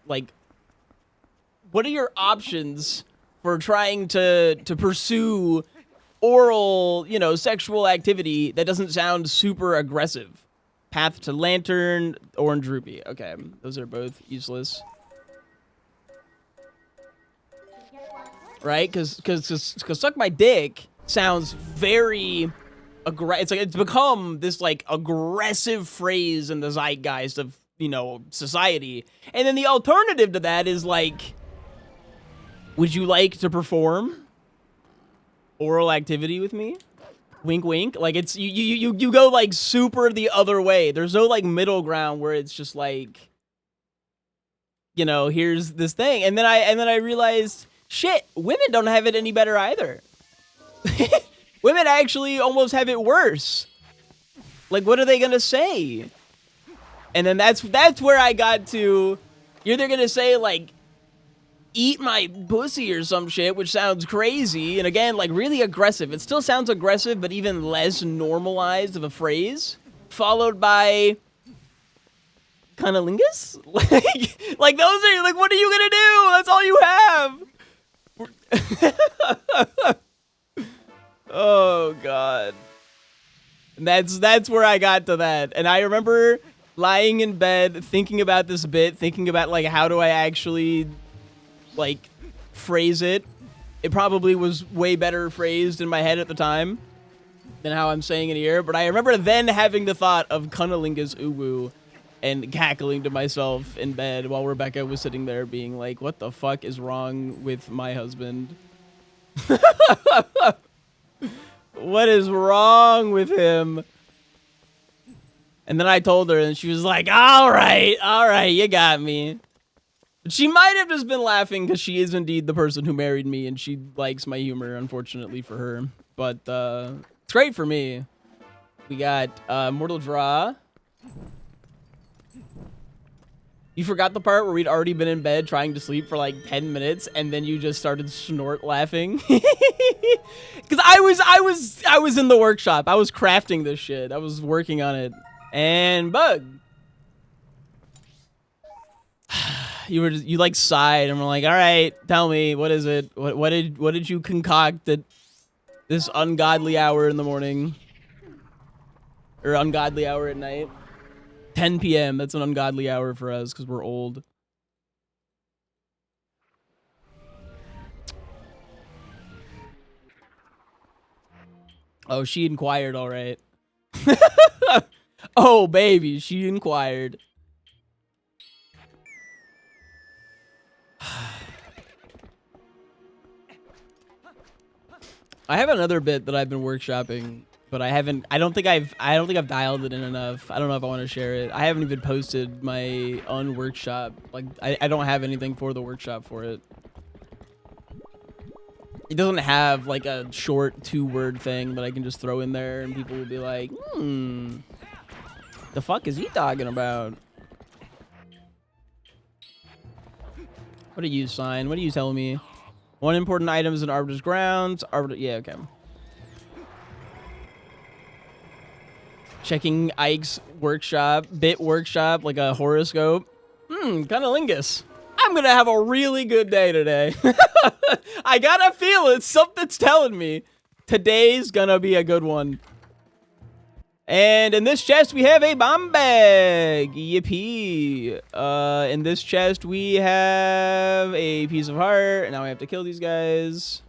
what are your options for trying to pursue oral, you know, sexual activity that doesn't sound super aggressive? Path to Lantern, Orange Ruby. Okay, those are both useless. Right? Because suck my dick sounds very aggressive. It's like it's become this like aggressive phrase in the zeitgeist of, you know, society. And then the alternative to that is like, would you like to perform oral activity with me? Wink, wink. Like it's you go like super the other way. There's no like middle ground where it's just like, you know, here's this thing, and then I realized, shit, women don't have it any better either. Women actually almost have it worse. Like, what are they gonna say? And then that's where I got to. You're either gonna say like, eat my pussy or some shit, which sounds crazy, and again, like really aggressive. It still sounds aggressive, but even less normalized of a phrase. Followed by cunnilingus? like those are like, what are you gonna do? That's all you have. Oh god. And that's where I got to that. And I remember lying in bed thinking about this bit, thinking about like, how do I actually like phrase it? It probably was way better phrased in my head at the time than how I'm saying it here, but I remember then having the thought of Cunnilingus Uwu and cackling to myself in bed while Rebecca was sitting there being like, what the fuck is wrong with my husband? What is wrong with him? And then I told her, and she was like, all right, you got me. But she might have just been laughing because she is indeed the person who married me, and she likes my humor, unfortunately for her. But it's great for me. We got Mortal Draw. You forgot the part where we'd already been in bed trying to sleep for like 10 minutes, and then you just started snort laughing. Because I was in the workshop. I was crafting this shit. I was working on it. And bug. You like sighed and were like, all right, tell me, what is it? What did you concoct at this ungodly hour in the morning? Or ungodly hour at night? 10 p.m. That's an ungodly hour for us because we're old. Oh, she inquired, all right. Oh, baby, she inquired. I have another bit that I've been workshopping, but I don't think I've dialed it in enough. I don't know if I want to share it. I haven't even posted my unworkshop. Like I don't have anything for the workshop for it. It doesn't have like a short 2-word thing that I can just throw in there and people will be like, the fuck is he talking about? What do you sign? What are you telling me? One important item is an Arbiter's Grounds. Yeah, okay. Checking Ike's workshop, bit workshop, like a horoscope. Cunnilingus. I'm gonna have a really good day today. I gotta feel it. Something's telling me today's gonna be a good one. And in this chest, we have a bomb bag. Yippee. In this chest, we have a piece of heart. And now I have to kill these guys.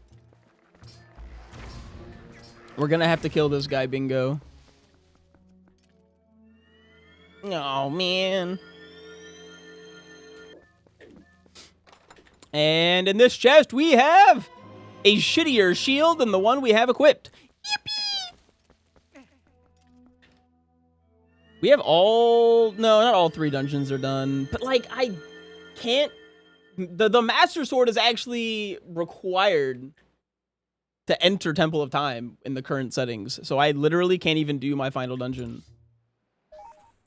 We're gonna have to kill this guy, bingo. Oh, man. And in this chest, we have a shittier shield than the one we have equipped. Yippee! We have no, not all 3 dungeons are done. But, like, I can't... The Master Sword is actually required to enter Temple of Time in the current settings. So I literally can't even do my final dungeon.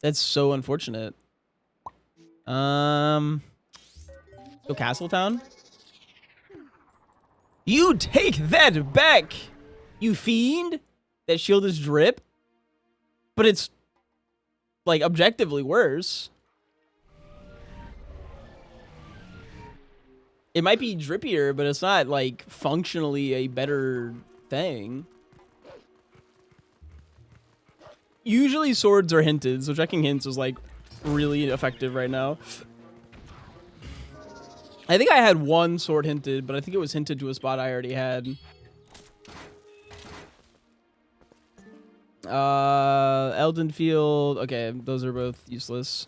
That's so unfortunate. Go Castletown. You take that back, you fiend. That shield is drip, but it's like objectively worse. It might be drippier, but it's not like functionally a better thing. Usually swords are hinted, so checking hints is like really effective right now. I think I had 1 sword hinted, but I think it was hinted to a spot I already had. Elden Field. Okay, those are both useless.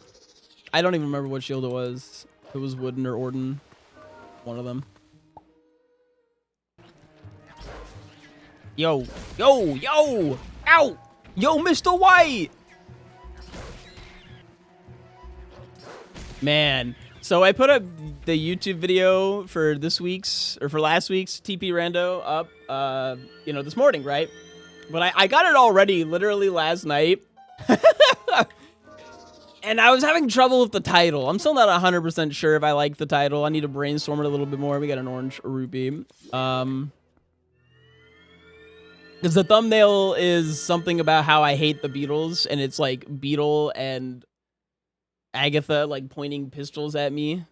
I don't even remember what shield it was. If it was Wooden or Orden. One of them. Yo. Ow! Yo, Mr. White! Man. So I put up the YouTube video for this week's, or for last week's TP Rando up, you know, this morning, right? But I got it already literally last night. And I was having trouble with the title. I'm still not 100% sure if I like the title. I need to brainstorm it a little bit more. We got an orange rupee. Because the thumbnail is something about how I hate the Beatles, and it's like Beetle and Agatha like pointing pistols at me.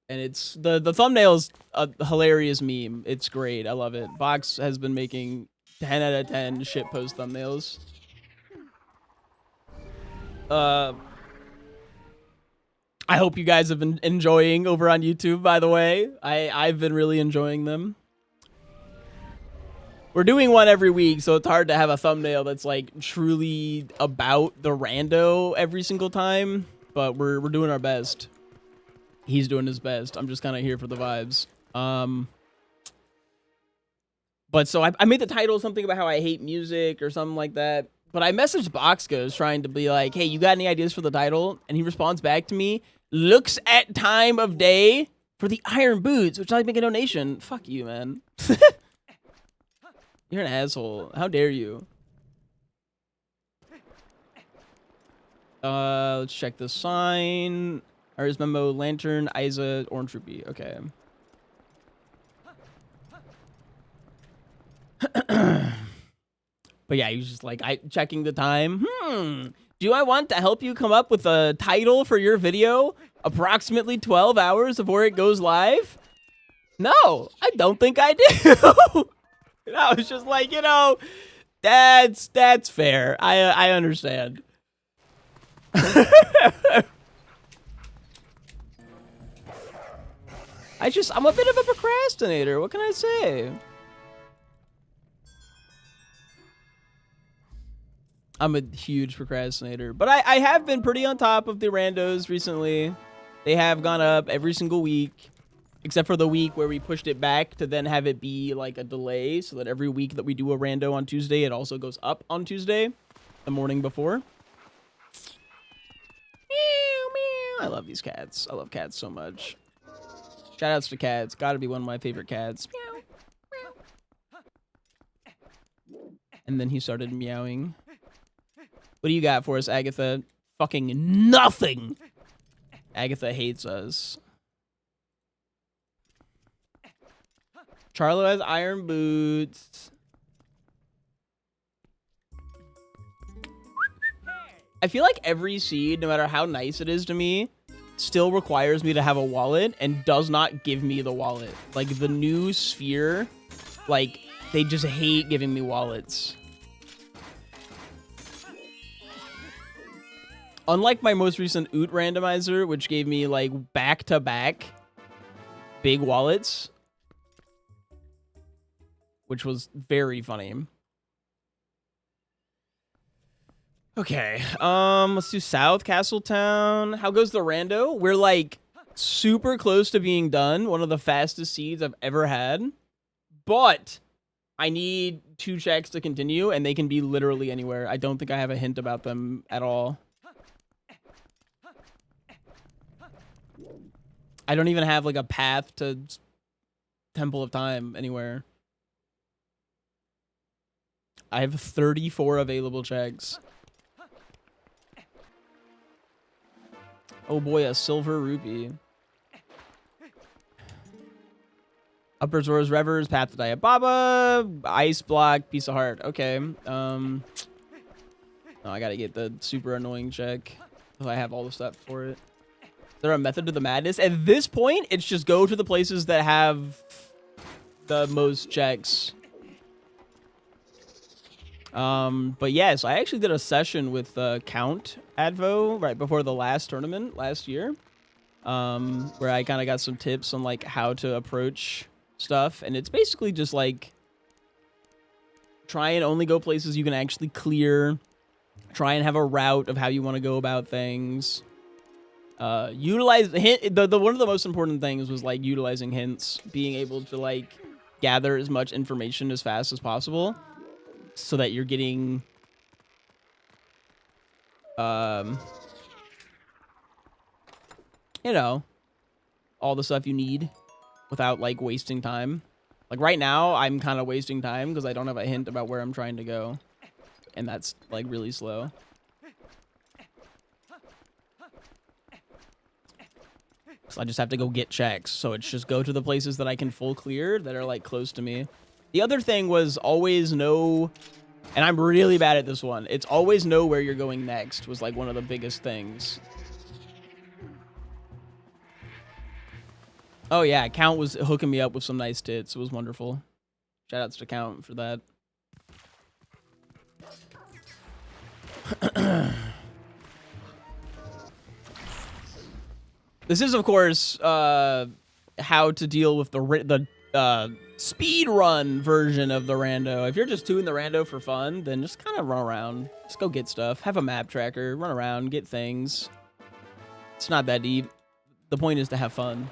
And it's the thumbnail's a hilarious meme. It's great. I love it. Box has been making 10 out of 10 shitpost thumbnails. I hope you guys have been enjoying over on YouTube, by the way. I've been really enjoying them. We're doing one every week, so it's hard to have a thumbnail that's like truly about the rando every single time, but we're doing our best. He's doing his best. I'm just kind of here for the vibes. But so I made the title something about how I hate music or something like that. But I messaged Boxgoes trying to be like, hey, you got any ideas for the title? And he responds back to me, looks at time of day for the Iron Boots, which I make a donation. Fuck you, man. You're an asshole. How dare you? Let's check the sign. Ours memo, lantern, Isa, orange rupee. Okay. But yeah, he was just like, checking the time. Do I want to help you come up with a title for your video approximately 12 hours before it goes live? No, I don't think I do. And I was just like, you know, that's fair. I understand. I'm a bit of a procrastinator. What can I say? I'm a huge procrastinator, but I have been pretty on top of the randos recently. They have gone up every single week, except for the week where we pushed it back to then have it be like a delay, so that every week that we do a rando on Tuesday, it also goes up on Tuesday, the morning before. Meow, meow. I love these cats. I love cats so much. Shout outs to cats. Gotta be one of my favorite cats. Meow, meow. And then he started meowing. What do you got for us, Agatha? Fucking nothing! Agatha hates us. Charlo has iron boots. I feel like every seed, no matter how nice it is to me, still requires me to have a wallet and does not give me the wallet. Like, the new sphere, like, they just hate giving me wallets. Unlike my most recent Oot randomizer, which gave me, like, back-to-back big wallets, which was very funny. Okay, let's do South Castletown. How goes the rando? We're, like, super close to being done. One of the fastest seeds I've ever had. But I need 2 checks to continue, and they can be literally anywhere. I don't think I have a hint about them at all. I don't even have, like, a path to Temple of Time anywhere. I have 34 available checks. Oh boy, a silver rupee. Upper Zora's Revers, Path to Diababa, Ice Block, Piece of Heart. Okay. Oh, I gotta get the super annoying check. If I have all the stuff for it. Is there a method to the madness? At this point, it's just go to the places that have the most checks. But yes, I actually did a session with Count Advo right before the last tournament last year, where I kind of got some tips on like how to approach stuff, and it's basically just like try and only go places you can actually clear, try and have a route of how you want to go about things. Utilize hint. The one of the most important things was like utilizing hints, being able to like gather as much information as fast as possible, so that you're getting you know, all the stuff you need without like wasting time. Like right now, I'm kind of wasting time because I don't have a hint about where I'm trying to go, and that's like really slow. So I just have to go get checks. So it's just go to the places that I can full clear that are like close to me. The other thing was always know, and I'm really bad at this one, it's always know where you're going next was like one of the biggest things. Oh yeah, Count was hooking me up with some nice tits. It was wonderful. Shout outs to Count for that. This is, of course, how to deal with the speed run version of the rando. If you're just doing the rando for fun, then just kind of run around. Just go get stuff. Have a map tracker. Run around. Get things. It's not that deep. The point is to have fun.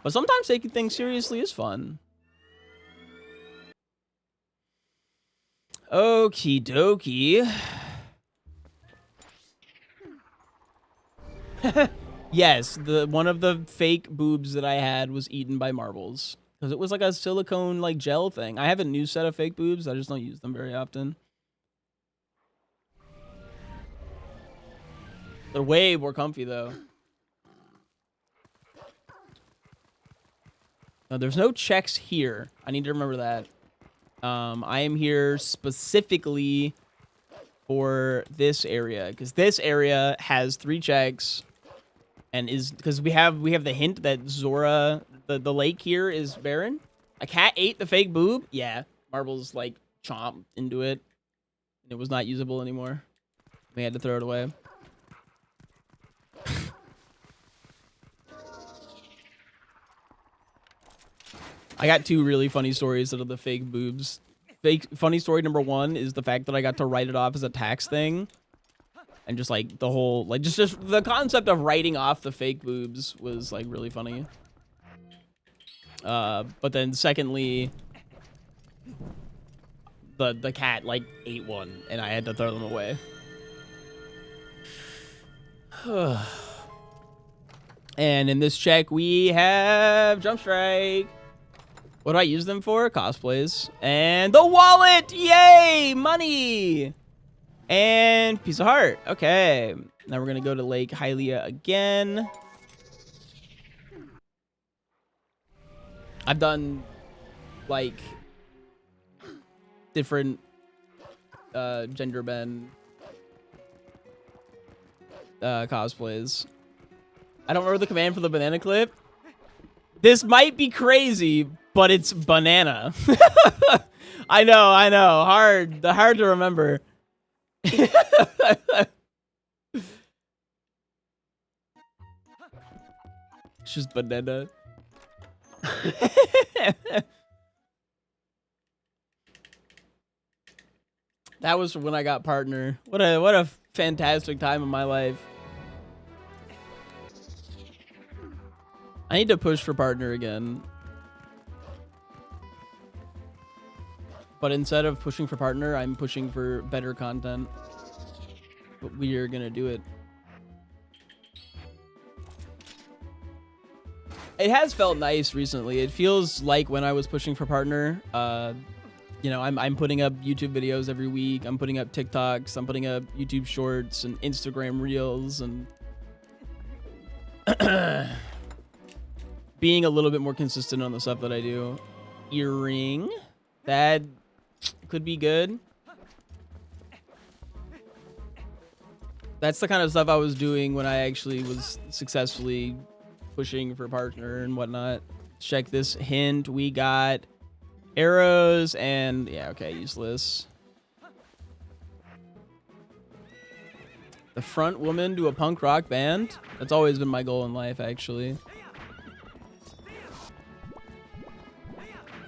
But sometimes taking things seriously is fun. Okie dokie. Yes, one of the fake boobs that I had was eaten by marbles. Because it was like a silicone like gel thing. I have a new set of fake boobs. I just don't use them very often. They're way more comfy though. No, there's no checks here. I need to remember that. I am here specifically for this area because this area has 3 checks, and is because we have the hint that Zora, the lake here is barren. A cat ate the fake boob. Yeah, marbles like chomped into it, and it was not usable anymore. We had to throw it away. I got 2 really funny stories out of the fake boobs. Funny story number 1 is the fact that I got to write it off as a tax thing. And just like the whole, like just the concept of writing off the fake boobs was like really funny. But then secondly, the cat like ate one and I had to throw them away. And in this check we have Jump Strike. What do I use them for? Cosplays. And the wallet! Yay! Money! And piece of heart. Okay. Now we're going to go to Lake Hylia again. I've done, like, different gender bend cosplays. I don't remember the command for the banana clip. This might be crazy, but it's banana. I know. Hard to remember. It's just banana. That was when I got partner. What a fantastic time in my life. I need to push for partner again. But instead of pushing for partner, I'm pushing for better content. But we are gonna do it. It has felt nice recently. It feels like when I was pushing for partner, you know, I'm putting up YouTube videos every week. I'm putting up TikToks. I'm putting up YouTube shorts and Instagram reels and being a little bit more consistent on the stuff that I do. Earring. That could be good. That's the kind of stuff I was doing when I actually was successfully pushing for partner and whatnot. Check this hint. We got arrows and yeah, okay, useless. The front woman to a punk rock band. That's always been my goal in life, actually.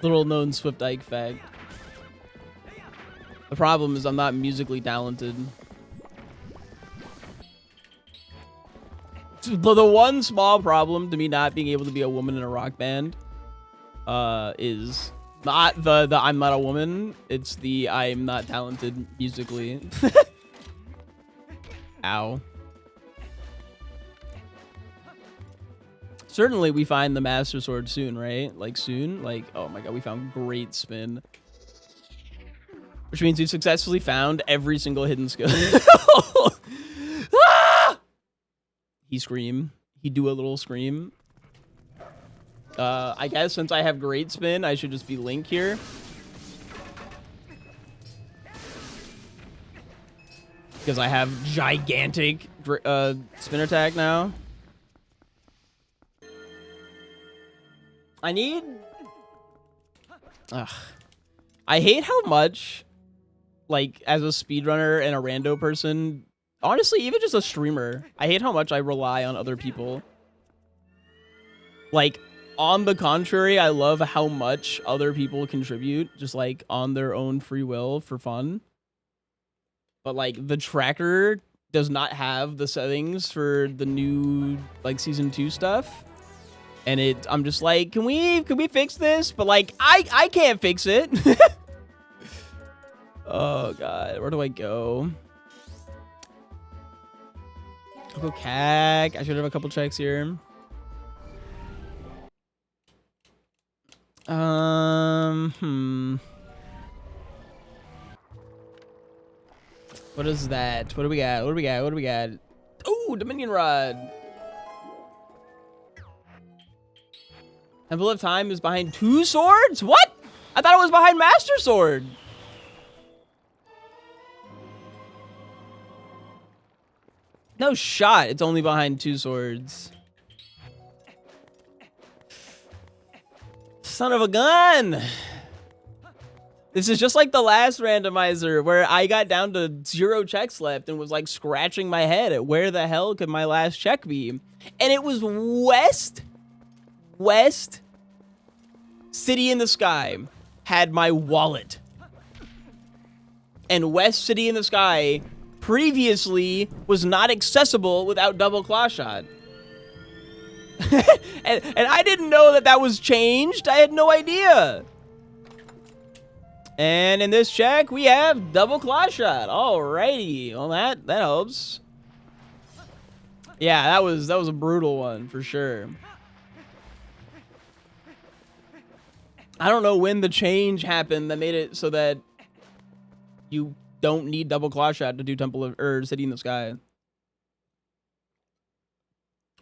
Little known SwiftIke fact. The problem is I'm not musically talented. The one small problem to me not being able to be a woman in a rock band is not the I'm not a woman. It's the I'm not talented musically. Ow. Certainly we find the Master Sword soon, right? Like soon? Like, oh my god, we found great spin. Which means we've successfully found every single hidden skill. Ah! He scream. He do a little scream. I guess since I have great spin, I should just be Link here. Because I have gigantic spin attack now. I need... Ugh. I hate how much, like, as a speedrunner and a rando person, honestly, even just a streamer, I hate how much I rely on other people. Like, on the contrary, I love how much other people contribute, just, like, on their own free will for fun. But, like, the tracker does not have the settings for the new, like, Season 2 stuff. And I'm just like, can we fix this? But like, I can't fix it. Oh god, where do I go? I'll go CAC. I should have a couple checks here. What is that? What do we got? What do we got? What do we got? Oh, Dominion Rod. Temple of Time is behind 2 swords? What? I thought it was behind Master Sword. No shot. It's only behind 2 swords. Son of a gun. This is just like the last randomizer where I got down to 0 checks left and was like scratching my head at where the hell could my last check be? And it was West City in the Sky had my wallet. And West City in the Sky previously was not accessible without double claw shot. and I didn't know that was changed. I had no idea. And in this check, we have double claw shot. Alrighty. Well, that helps. Yeah, that was a brutal one for sure. I don't know when the change happened that made it so that you don't need double claw shot to do Temple of City in the Sky.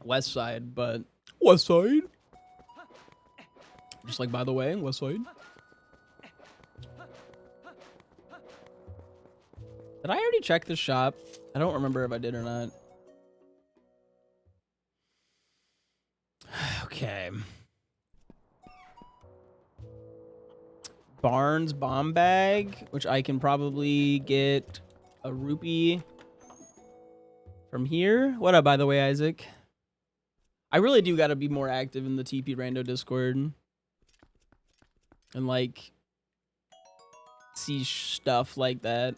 West side, but West side. Just like, by the way, West side. Did I already check the shop? I don't remember if I did or not. Okay. Barnes bomb bag, which I can probably get a rupee from here. What up, by the way, Isaac? I really do got to be more active in the TP Rando Discord. And, like, see stuff like that.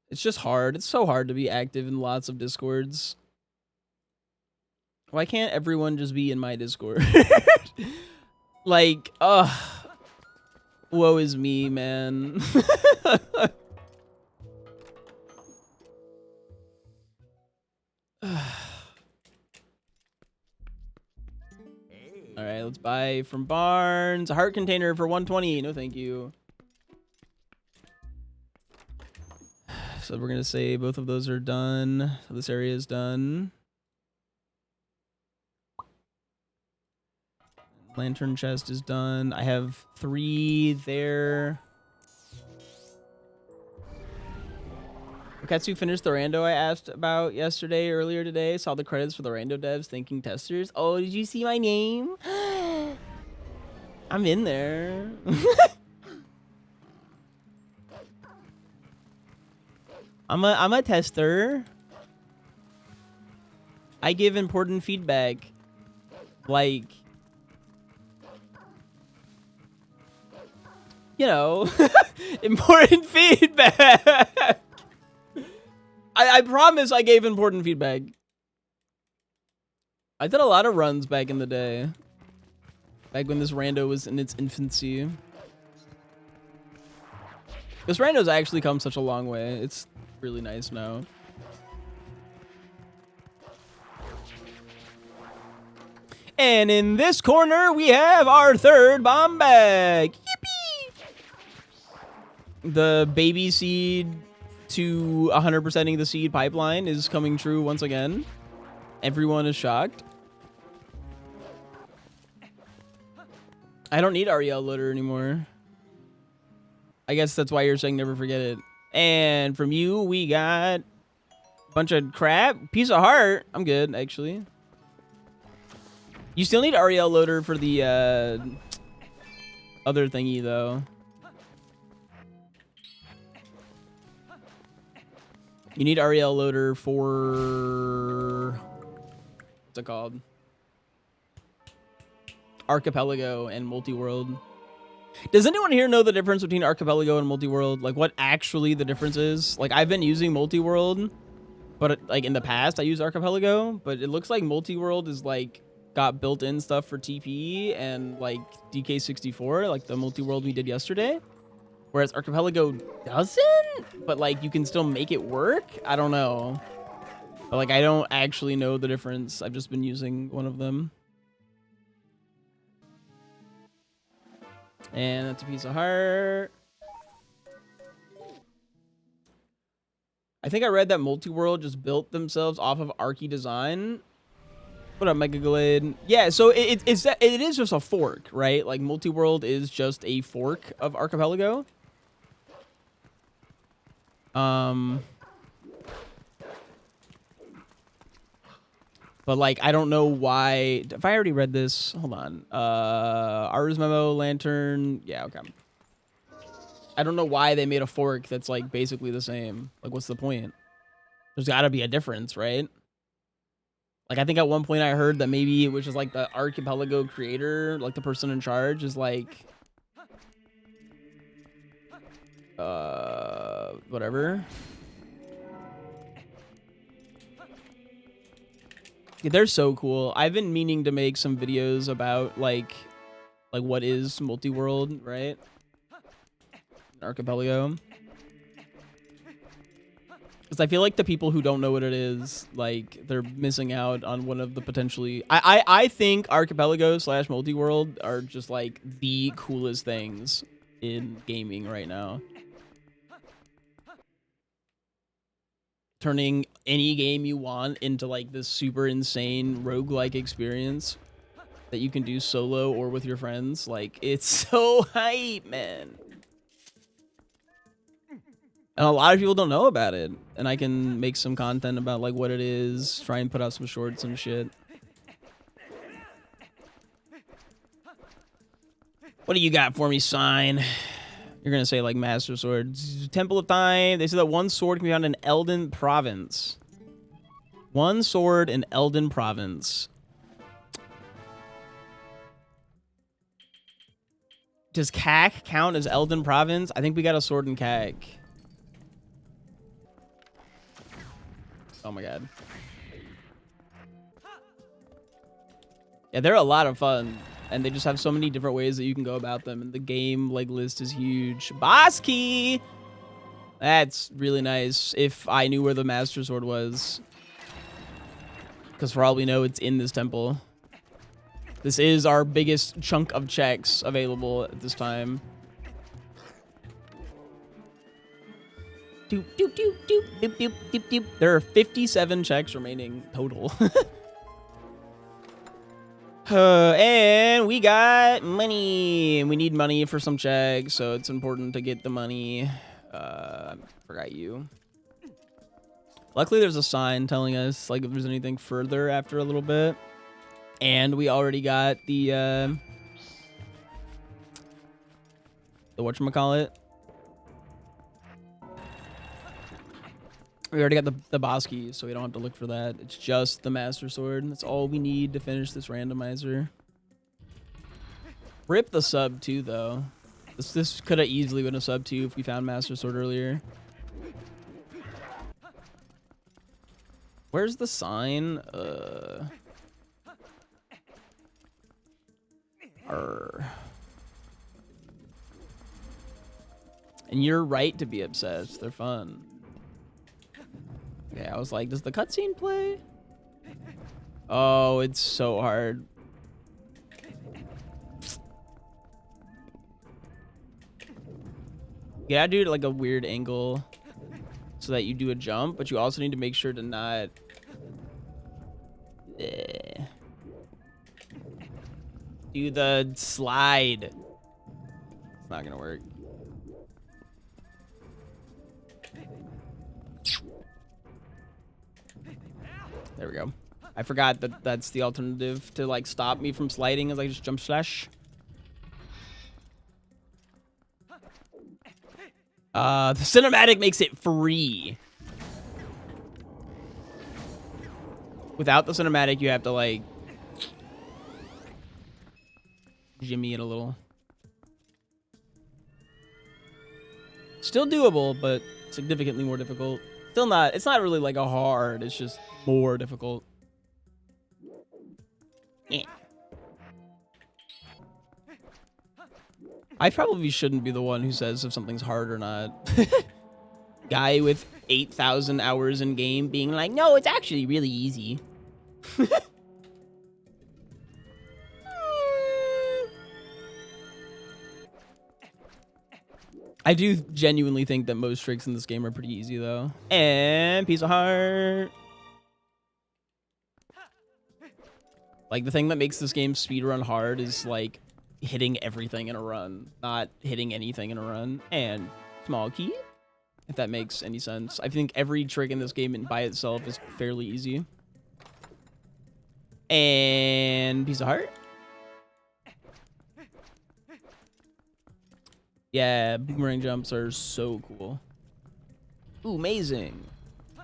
It's just hard. It's so hard to be active in lots of Discords. Why can't everyone just be in my Discord? Like, woe is me, man. All right, let's buy from Barnes. A heart container for 120. No, thank you. So we're gonna say both of those are done. So this area is done. Lantern chest is done. I have 3 there. Okatsu finished the rando I asked about earlier today. Saw the credits for the rando devs thanking testers. Oh, did you see my name? I'm in there. I'm a tester. I give important feedback. Like, you know, important feedback. I promise I gave important feedback. I did a lot of runs back in the day. Back when this rando was in its infancy. This rando's actually come such a long way. It's really nice now. And in this corner, we have our 3rd bomb bag. Yippee! The baby seed to 100%ing the seed pipeline is coming true once again. Everyone is shocked. I don't need Ariel loader anymore. I guess that's why you're saying never forget it. And from you, we got a bunch of crap. Piece of heart. I'm good, actually. You still need Ariel loader for the other thingy, though. You need Ariel loader for... what's it called? Archipelago and Multi-World. Does anyone here know the difference between Archipelago and Multi-World? Like, what actually the difference is? Like, I've been using Multi-World, but, like, in the past, I used Archipelago, but it looks like Multi-World is, like, got built-in stuff for TP and, like, DK64, like the Multi-World we did yesterday. Whereas Archipelago doesn't, but like you can still make it work. I don't know. But like I don't actually know the difference. I've just been using one of them. And that's a piece of heart. I think I read that Multiworld just built themselves off of Archie design. What up, Mega Glade? Yeah, so it is just a fork, right? Like Multiworld is just a fork of Archipelago. But like I don't know why. If I already read this, hold on. Ars Memo, Lantern. Yeah, okay. I don't know why they made a fork that's like basically the same. Like, what's the point? There's got to be a difference, right? Like, I think at one point I heard that maybe it was just like the Archipelago creator, like the person in charge, is like, whatever. Yeah, they're so cool. I've been meaning to make some videos about like what is multi-world, right? Archipelago. Because I feel like the people who don't know what it is, like, they're missing out on one of the potentially... I think Archipelago / multi-world are just, like, the coolest things in gaming right now. Turning any game you want into, like, this super insane roguelike experience that you can do solo or with your friends. Like, it's so hype, man. And a lot of people don't know about it. And I can make some content about like what it is, try and put out some shorts and shit. What do you got for me, Sign? You're going to say like Master Sword. Temple of Time. They say that one sword can be found in Elden Province. One sword in Elden Province. Does CAC count as Elden Province? I think we got a sword in CAC. Oh my god. Yeah, they're a lot of fun. And they just have so many different ways that you can go about them. And the game like list is huge. Boss key! That's really nice. If I knew where the Master Sword was. Because for all we know, it's in this temple. This is our biggest chunk of checks available at this time. Doop, doop, doop, doop, doop, doop, doop, doop. There are 57 checks remaining total. And we got money. We need money for some checks, so it's important to get the money. I forgot you. Luckily, there's a sign telling us like if there's anything further after a little bit. And we already got the whatchamacallit. We already got the boss keys, so we don't have to look for that. It's just the Master Sword. That's all we need to finish this randomizer. Rip the sub too, though. This could have easily been a sub 2 if we found Master Sword earlier. Where's the sign? And you're right to be obsessed. They're fun. Yeah, I was like, does the cutscene play? Oh, it's so hard. You gotta do it like a weird angle so that you do a jump, but you also need to make sure to not... do the slide. It's not gonna work. There we go. I forgot that that's the alternative to like stop me from sliding as I just jump slash. The cinematic makes it free. Without the cinematic, you have to like jimmy it a little. Still doable, but significantly more difficult. Still not, it's not really like a hard, it's just more difficult. I probably shouldn't be the one who says if something's hard or not. Guy with 8,000 hours in game being like, no, it's actually really easy. I do genuinely think that most tricks in this game are pretty easy, though. And piece of heart. Like, the thing that makes this game speedrun hard is, like, hitting everything in a run, not hitting anything in a run. And small key, if that makes any sense. I think every trick in this game by itself is fairly easy. And piece of heart. Yeah, boomerang jumps are so cool. Ooh, amazing. I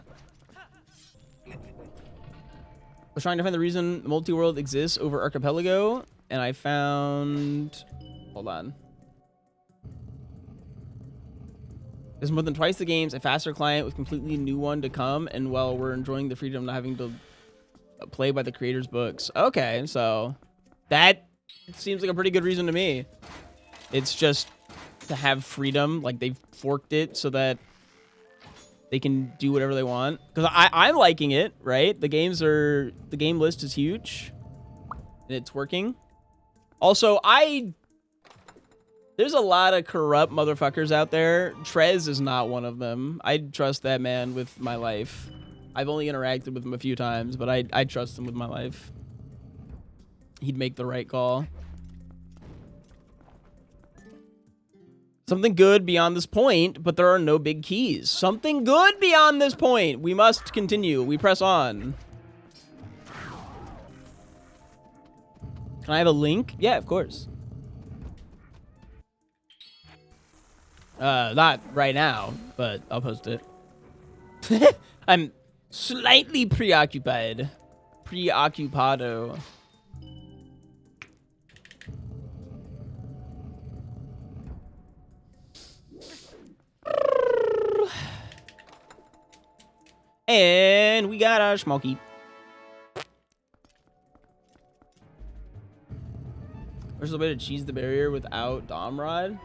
was trying to find the reason multi-world exists over Archipelago, and I found... Hold on. There's more than twice the games, a faster client with completely new one to come, and well, we're enjoying the freedom of not having to play by the creator's books. Okay, so that seems like a pretty good reason to me. It's just to have freedom, like they've forked it so that they can do whatever they want. Because I'm liking it, right? The game list is huge, and it's working. Also, there's a lot of corrupt motherfuckers out there. Trez is not one of them. I'd trust that man with my life. I've only interacted with him a few times, but I'd trust him with my life. He'd make the right call. Something good beyond this point, but there are no big keys. Something good beyond this point. We must continue. We press on. Can I have a link? Yeah, of course. Not right now, but I'll post it. I'm slightly preoccupied. Preoccupado. And we got our smoky. There's a way to cheese the barrier without Dom Rod.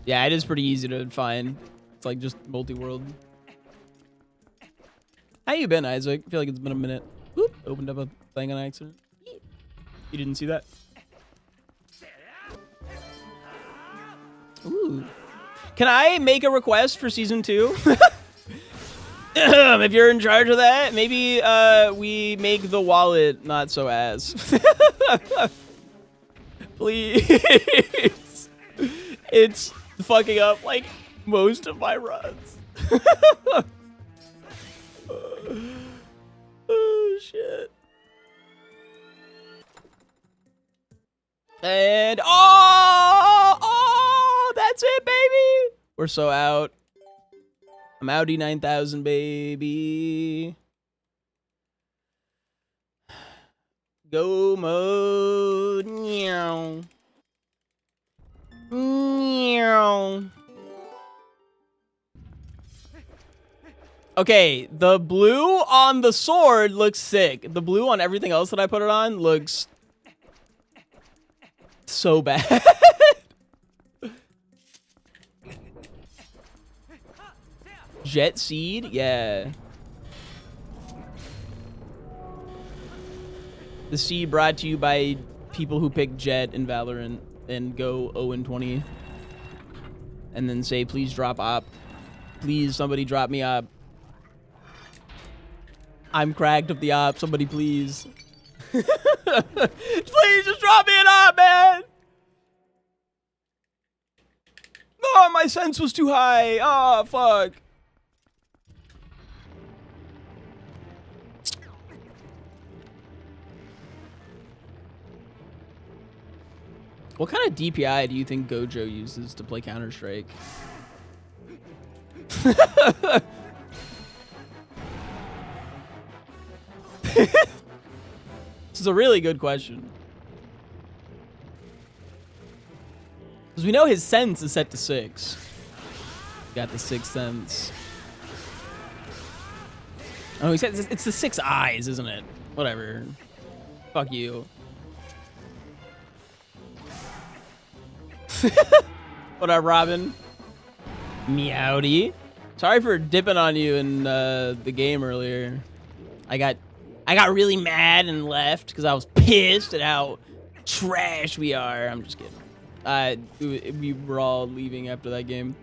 Yeah, it is pretty easy to find. It's like just multi-world. How you been, Isaac? I feel like it's been a minute. Whoop, opened up a thing on accident. You didn't see that? Ooh. Can I make a request for season 2? If you're in charge of that, maybe we make the wallet not so ass. Please. It's fucking up like most of my runs. Oh shit. And oh, that's it, baby. We're so out. I'm Audi 9000, baby. Go mode. Meow. Meow. Okay, the blue on the sword looks sick. The blue on everything else that I put it on looks so bad. Jet Seed? Yeah. The seed brought to you by people who pick Jet in Valorant and go 0-20. And then say, please drop op. Please, somebody drop me op. I'm cracked of the op. Somebody please. Please just drop me an op, man. Oh, my sense was too high. Oh, fuck. What kind of DPI do you think Gojo uses to play Counter-Strike? This is a really good question. Because we know his sense is set to 6. Got the 6th sense. Oh, he said it's the 6 eyes, isn't it? Whatever. Fuck you. What up, Robin? Meowdy. Sorry for dipping on you in the game earlier. I got really mad and left because I was pissed at how trash we are. I'm just kidding. We were all leaving after that game.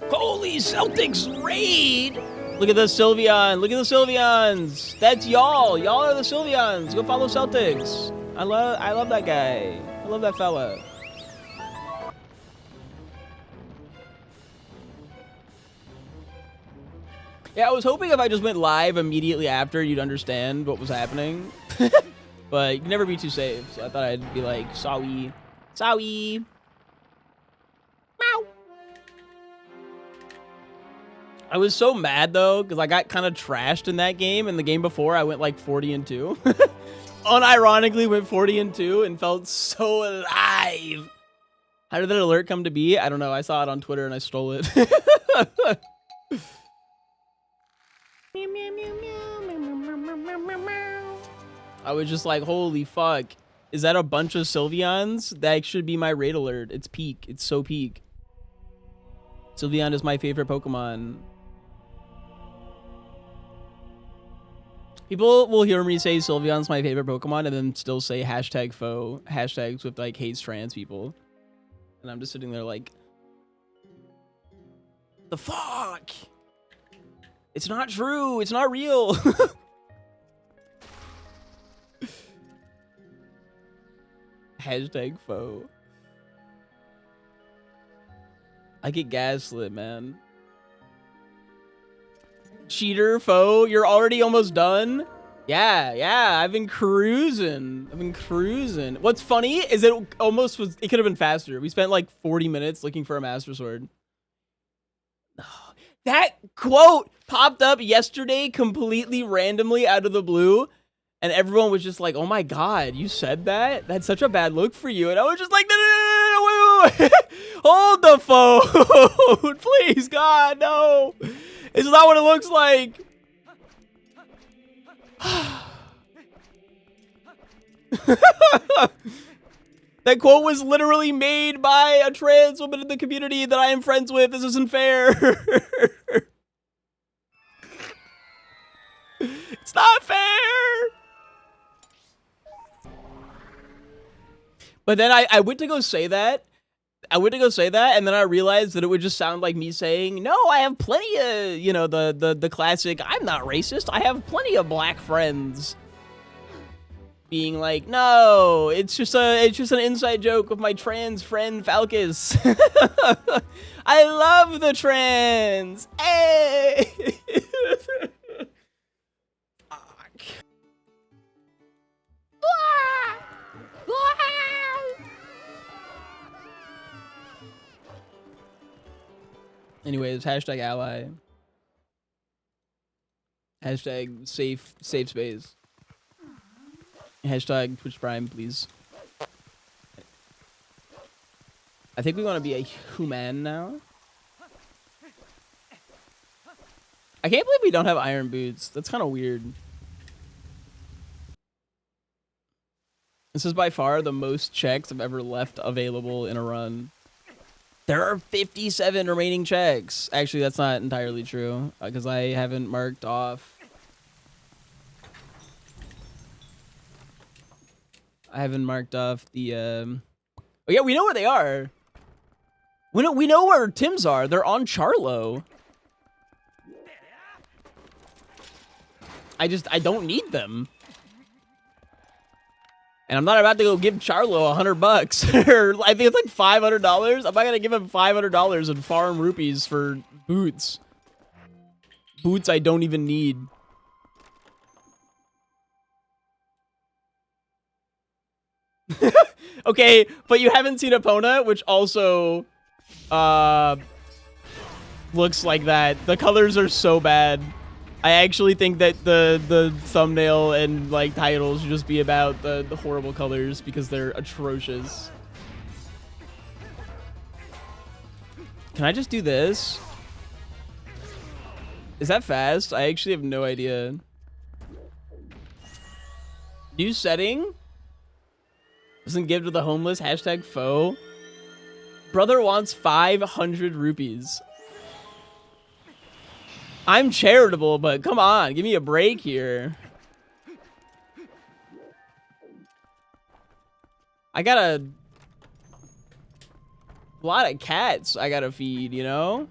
Holy Celtics raid! Look at the Sylveon. Look at the Sylveons. That's y'all. Y'all are the Sylveons. Go follow Celtics. I love that guy. I love that fella. Yeah, I was hoping if I just went live immediately after, you'd understand what was happening. But you can never be too safe, so I thought I'd be like, sorry. Sorry. Meow. I was so mad, though, because I got kind of trashed in that game. And the game before, I went like 40-2. Unironically went 40-2 and felt so alive. How did that alert come to be? I don't know. I saw it on Twitter and I stole it. I was just like, holy fuck. Is that a bunch of Sylveons? That should be my raid alert. It's peak. It's so peak. Sylveon is my favorite Pokemon. People will hear me say Sylveon's my favorite Pokemon and then still say hashtag faux, hashtags with like hates trans people. And I'm just sitting there like, the fuck? It's not true. It's not real. Hashtag faux. I get gaslit, man. Cheater, foe, you're already almost done? Yeah, I've been cruising. What's funny is it could have been faster. We spent like 40 minutes looking for a Master Sword. That quote popped up yesterday completely randomly out of the blue. And everyone was just like, oh my God, you said that? That's such a bad look for you. And I was just like, no, wait. Hold the phone. Please, God, no. It's not what it looks like. That quote was literally made by a trans woman in the community that I am friends with. This isn't fair. It's not fair. But then I went to go say that. And then I realized that it would just sound like me saying, no, I have plenty of, you know, the classic, I'm not racist. I have plenty of black friends. Being like, no, it's just an inside joke with my trans friend Falcus. I love the trans. Hey. Anyways, hashtag ally. Hashtag safe space. Hashtag Twitch Prime, please. I think we want to be a human now. I can't believe we don't have iron boots. That's kind of weird. This is by far the most checks I've ever left available in a run. There are 57 remaining checks. Actually, that's not entirely true because I haven't marked off. I haven't marked off the. Oh yeah, we know where they are. We know where Tim's are. They're on Charlo. I don't need them. And I'm not about to go give Charlo $100 or I think it's like $500. I'm not gonna give him $500 in farm rupees for boots. Boots I don't even need. Okay, but you haven't seen Epona, which also looks like that. The colors are so bad. I actually think that the thumbnail and like titles should just be about the horrible colors because they're atrocious. Can I just do this? Is that fast? I actually have no idea. New setting? Doesn't give to the homeless. Hashtag foe. Brother wants 500 rupees. I'm charitable, but come on, give me a break here. I got a lot of cats I gotta feed, you know?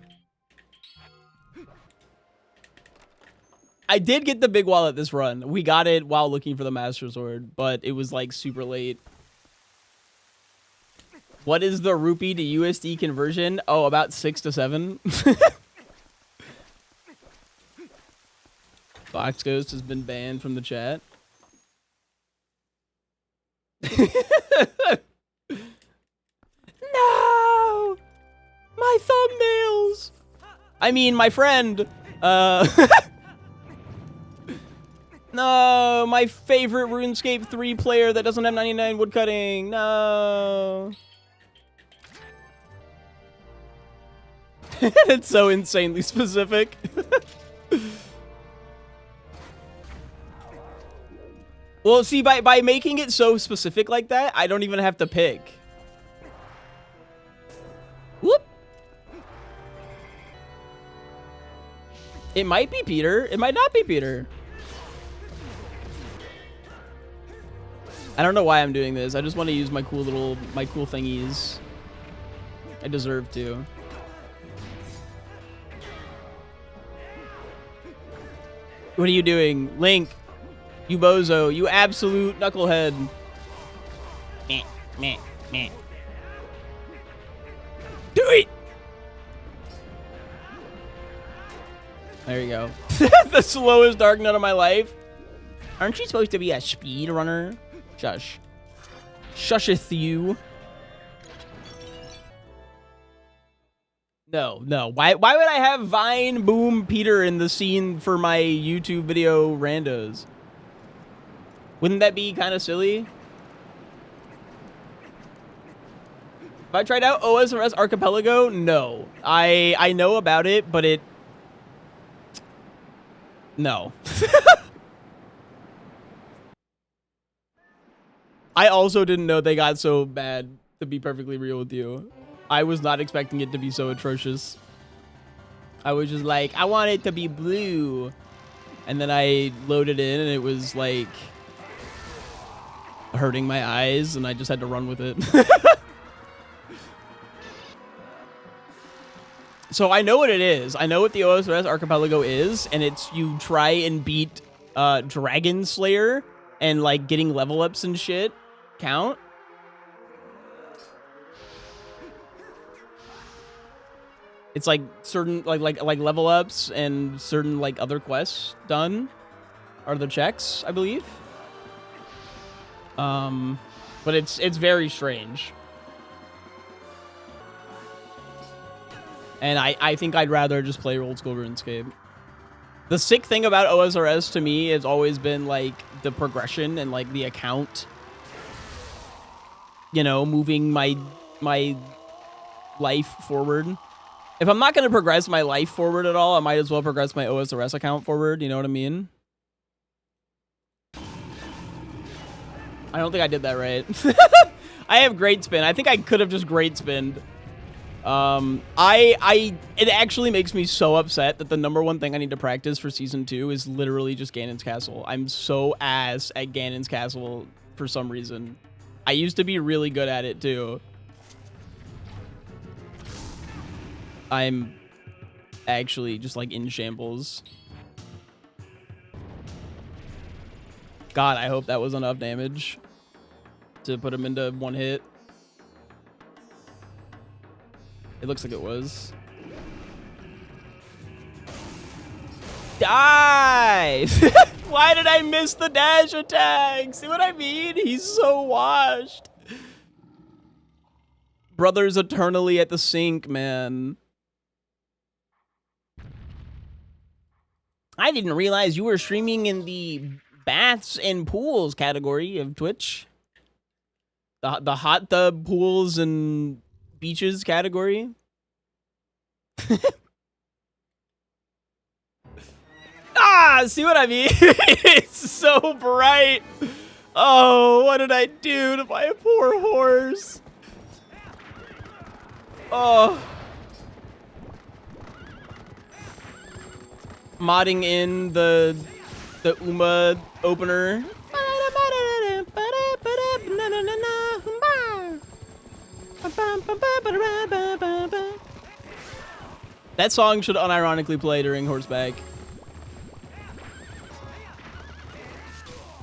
I did get the big wallet this run. We got it while looking for the Master Sword, but it was like super late. What is the rupee to USD conversion? Oh, about 6 to 7. Fox Ghost has been banned from the chat. No! My thumbnails! I mean, my friend. No, my favorite RuneScape 3 player that doesn't have 99 woodcutting. No. It's so insanely specific. Well, see, by making it so specific like that, I don't even have to pick. Whoop. It might be Peter. It might not be Peter. I don't know why I'm doing this. I just want to use my cool thingies. I deserve to. What are you doing? Link. You bozo. You absolute knucklehead. Meh, meh, meh. Do it! There you go. The slowest Dark Nut of my life. Aren't you supposed to be a speed runner? Shush. Shusheth you. No, no. Why would I have Vine, Boom, Peter in the scene for my YouTube video randos? Wouldn't that be kind of silly? Have I tried out OSRS Archipelago? No. I know about it, but it... No. I also didn't know they got so bad, to be perfectly real with you. I was not expecting it to be so atrocious. I was just like, I want it to be blue. And then I loaded in and it was like hurting my eyes and I just had to run with it. So I know what it is. I know what the OSRS Archipelago is, and it's you try and beat Dragon Slayer and like getting level ups and shit count. It's like certain like level ups and certain like other quests done are the checks, I believe. But it's very strange. And I think I'd rather just play old school RuneScape. The sick thing about OSRS to me has always been like the progression and like the account. You know, moving my life forward. If I'm not going to progress my life forward at all, I might as well progress my OSRS account forward. You know what I mean? I don't think I did that right. I have great spin. I think I could have just great spinned. It actually makes me so upset that the #1 thing I need to practice for season 2 is literally just Ganon's Castle. I'm so ass at Ganon's Castle for some reason. I used to be really good at it too. I'm actually just like in shambles. God, I hope that was enough damage to put him into one hit. It looks like it was. Die! Why did I miss the dash attack? See what I mean? He's so washed. Brother's eternally at the sink, man. I didn't realize you were streaming in the baths and pools category of Twitch. The hot tub, pools, and beaches category. Ah, see what I mean? It's so bright. Oh, what did I do to my poor horse? Oh. Modding in the UMA opener. That song should unironically play during horseback.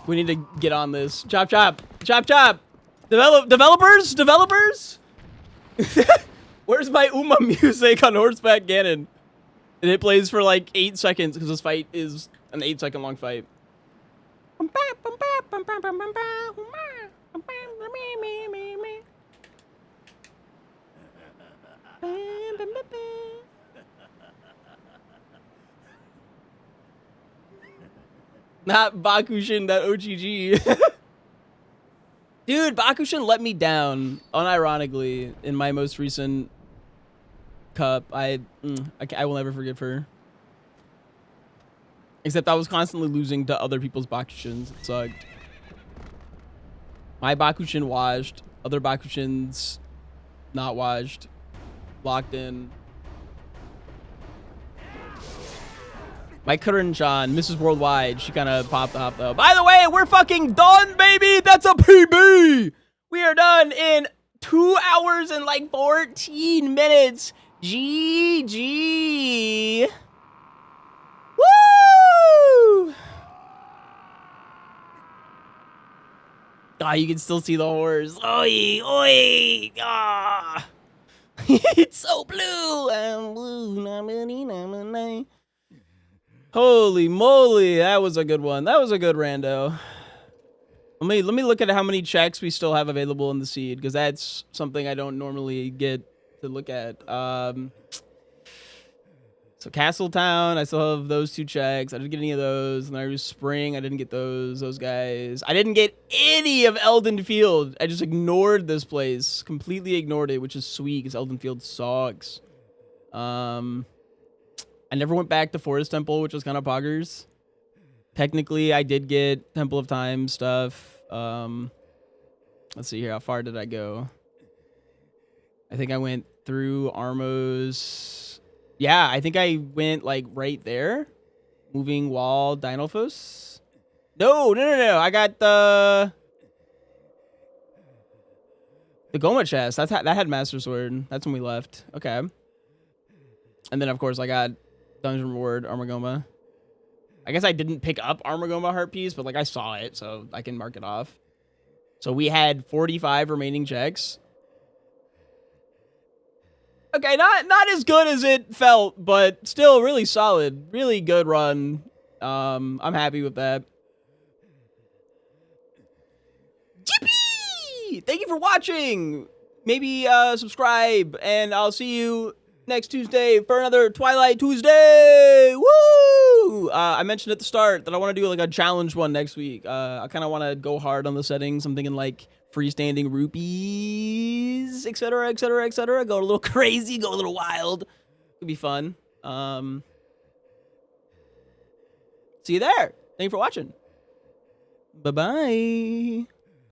We need to get on this. Chop, chop, chop, chop. Developers. Where's my UMA music on horseback Ganon? And it plays for like 8 seconds because this fight is an 8-second long fight. Not Bakushin.ogg. Dude, Bakushin let me down, unironically, in my most recent cup. I will never forgive her. Except I was constantly losing to other people's Bakushins. It sucked. My Bakushin washed. Other Bakushins not washed. Locked in. My Kurin-chan, Mrs. Worldwide, she kind of popped off though. By the way, we're fucking done, baby! That's a PB! We are done in 2 hours and like 14 minutes. GG. Woo! Ah, you can still see the horse. Oi, oi! Ah! It's so blue. I'm blue. Holy moly, that was a good one. That was a good rando. Let me look at how many checks we still have available in the seed, because that's something I don't normally get to look at. So Castletown, I still have those 2 checks. I didn't get any of those. And there's Spring, I didn't get those guys. I didn't get any of Elden Field. I just ignored this place. Completely ignored it, which is sweet because Elden Field sucks. I never went back to Forest Temple, which was kind of poggers. Technically, I did get Temple of Time stuff. Let's see here. How far did I go? I think I went through Armos. Yeah, I think I went like right there. Moving Wall, Dinophos. No. I got the Goma chest. That had Master Sword. That's when we left. Okay. And then, of course, I got Dungeon Reward, Armagoma. I guess I didn't pick up Armagoma Heart Piece, but like I saw it, so I can mark it off. So we had 45 remaining checks. Okay, not as good as it felt, but still really solid. Really good run. I'm happy with that. Jippy! Thank you for watching. Maybe subscribe, and I'll see you next Tuesday for another Twilight Tuesday. Woo! I mentioned at the start that I want to do like a challenge one next week. I kind of want to go hard on the settings. I'm thinking like freestanding rupees, etc., etc., etc. Go a little crazy, go a little wild. Could be fun. See you there. Thank you for watching. Bye-bye.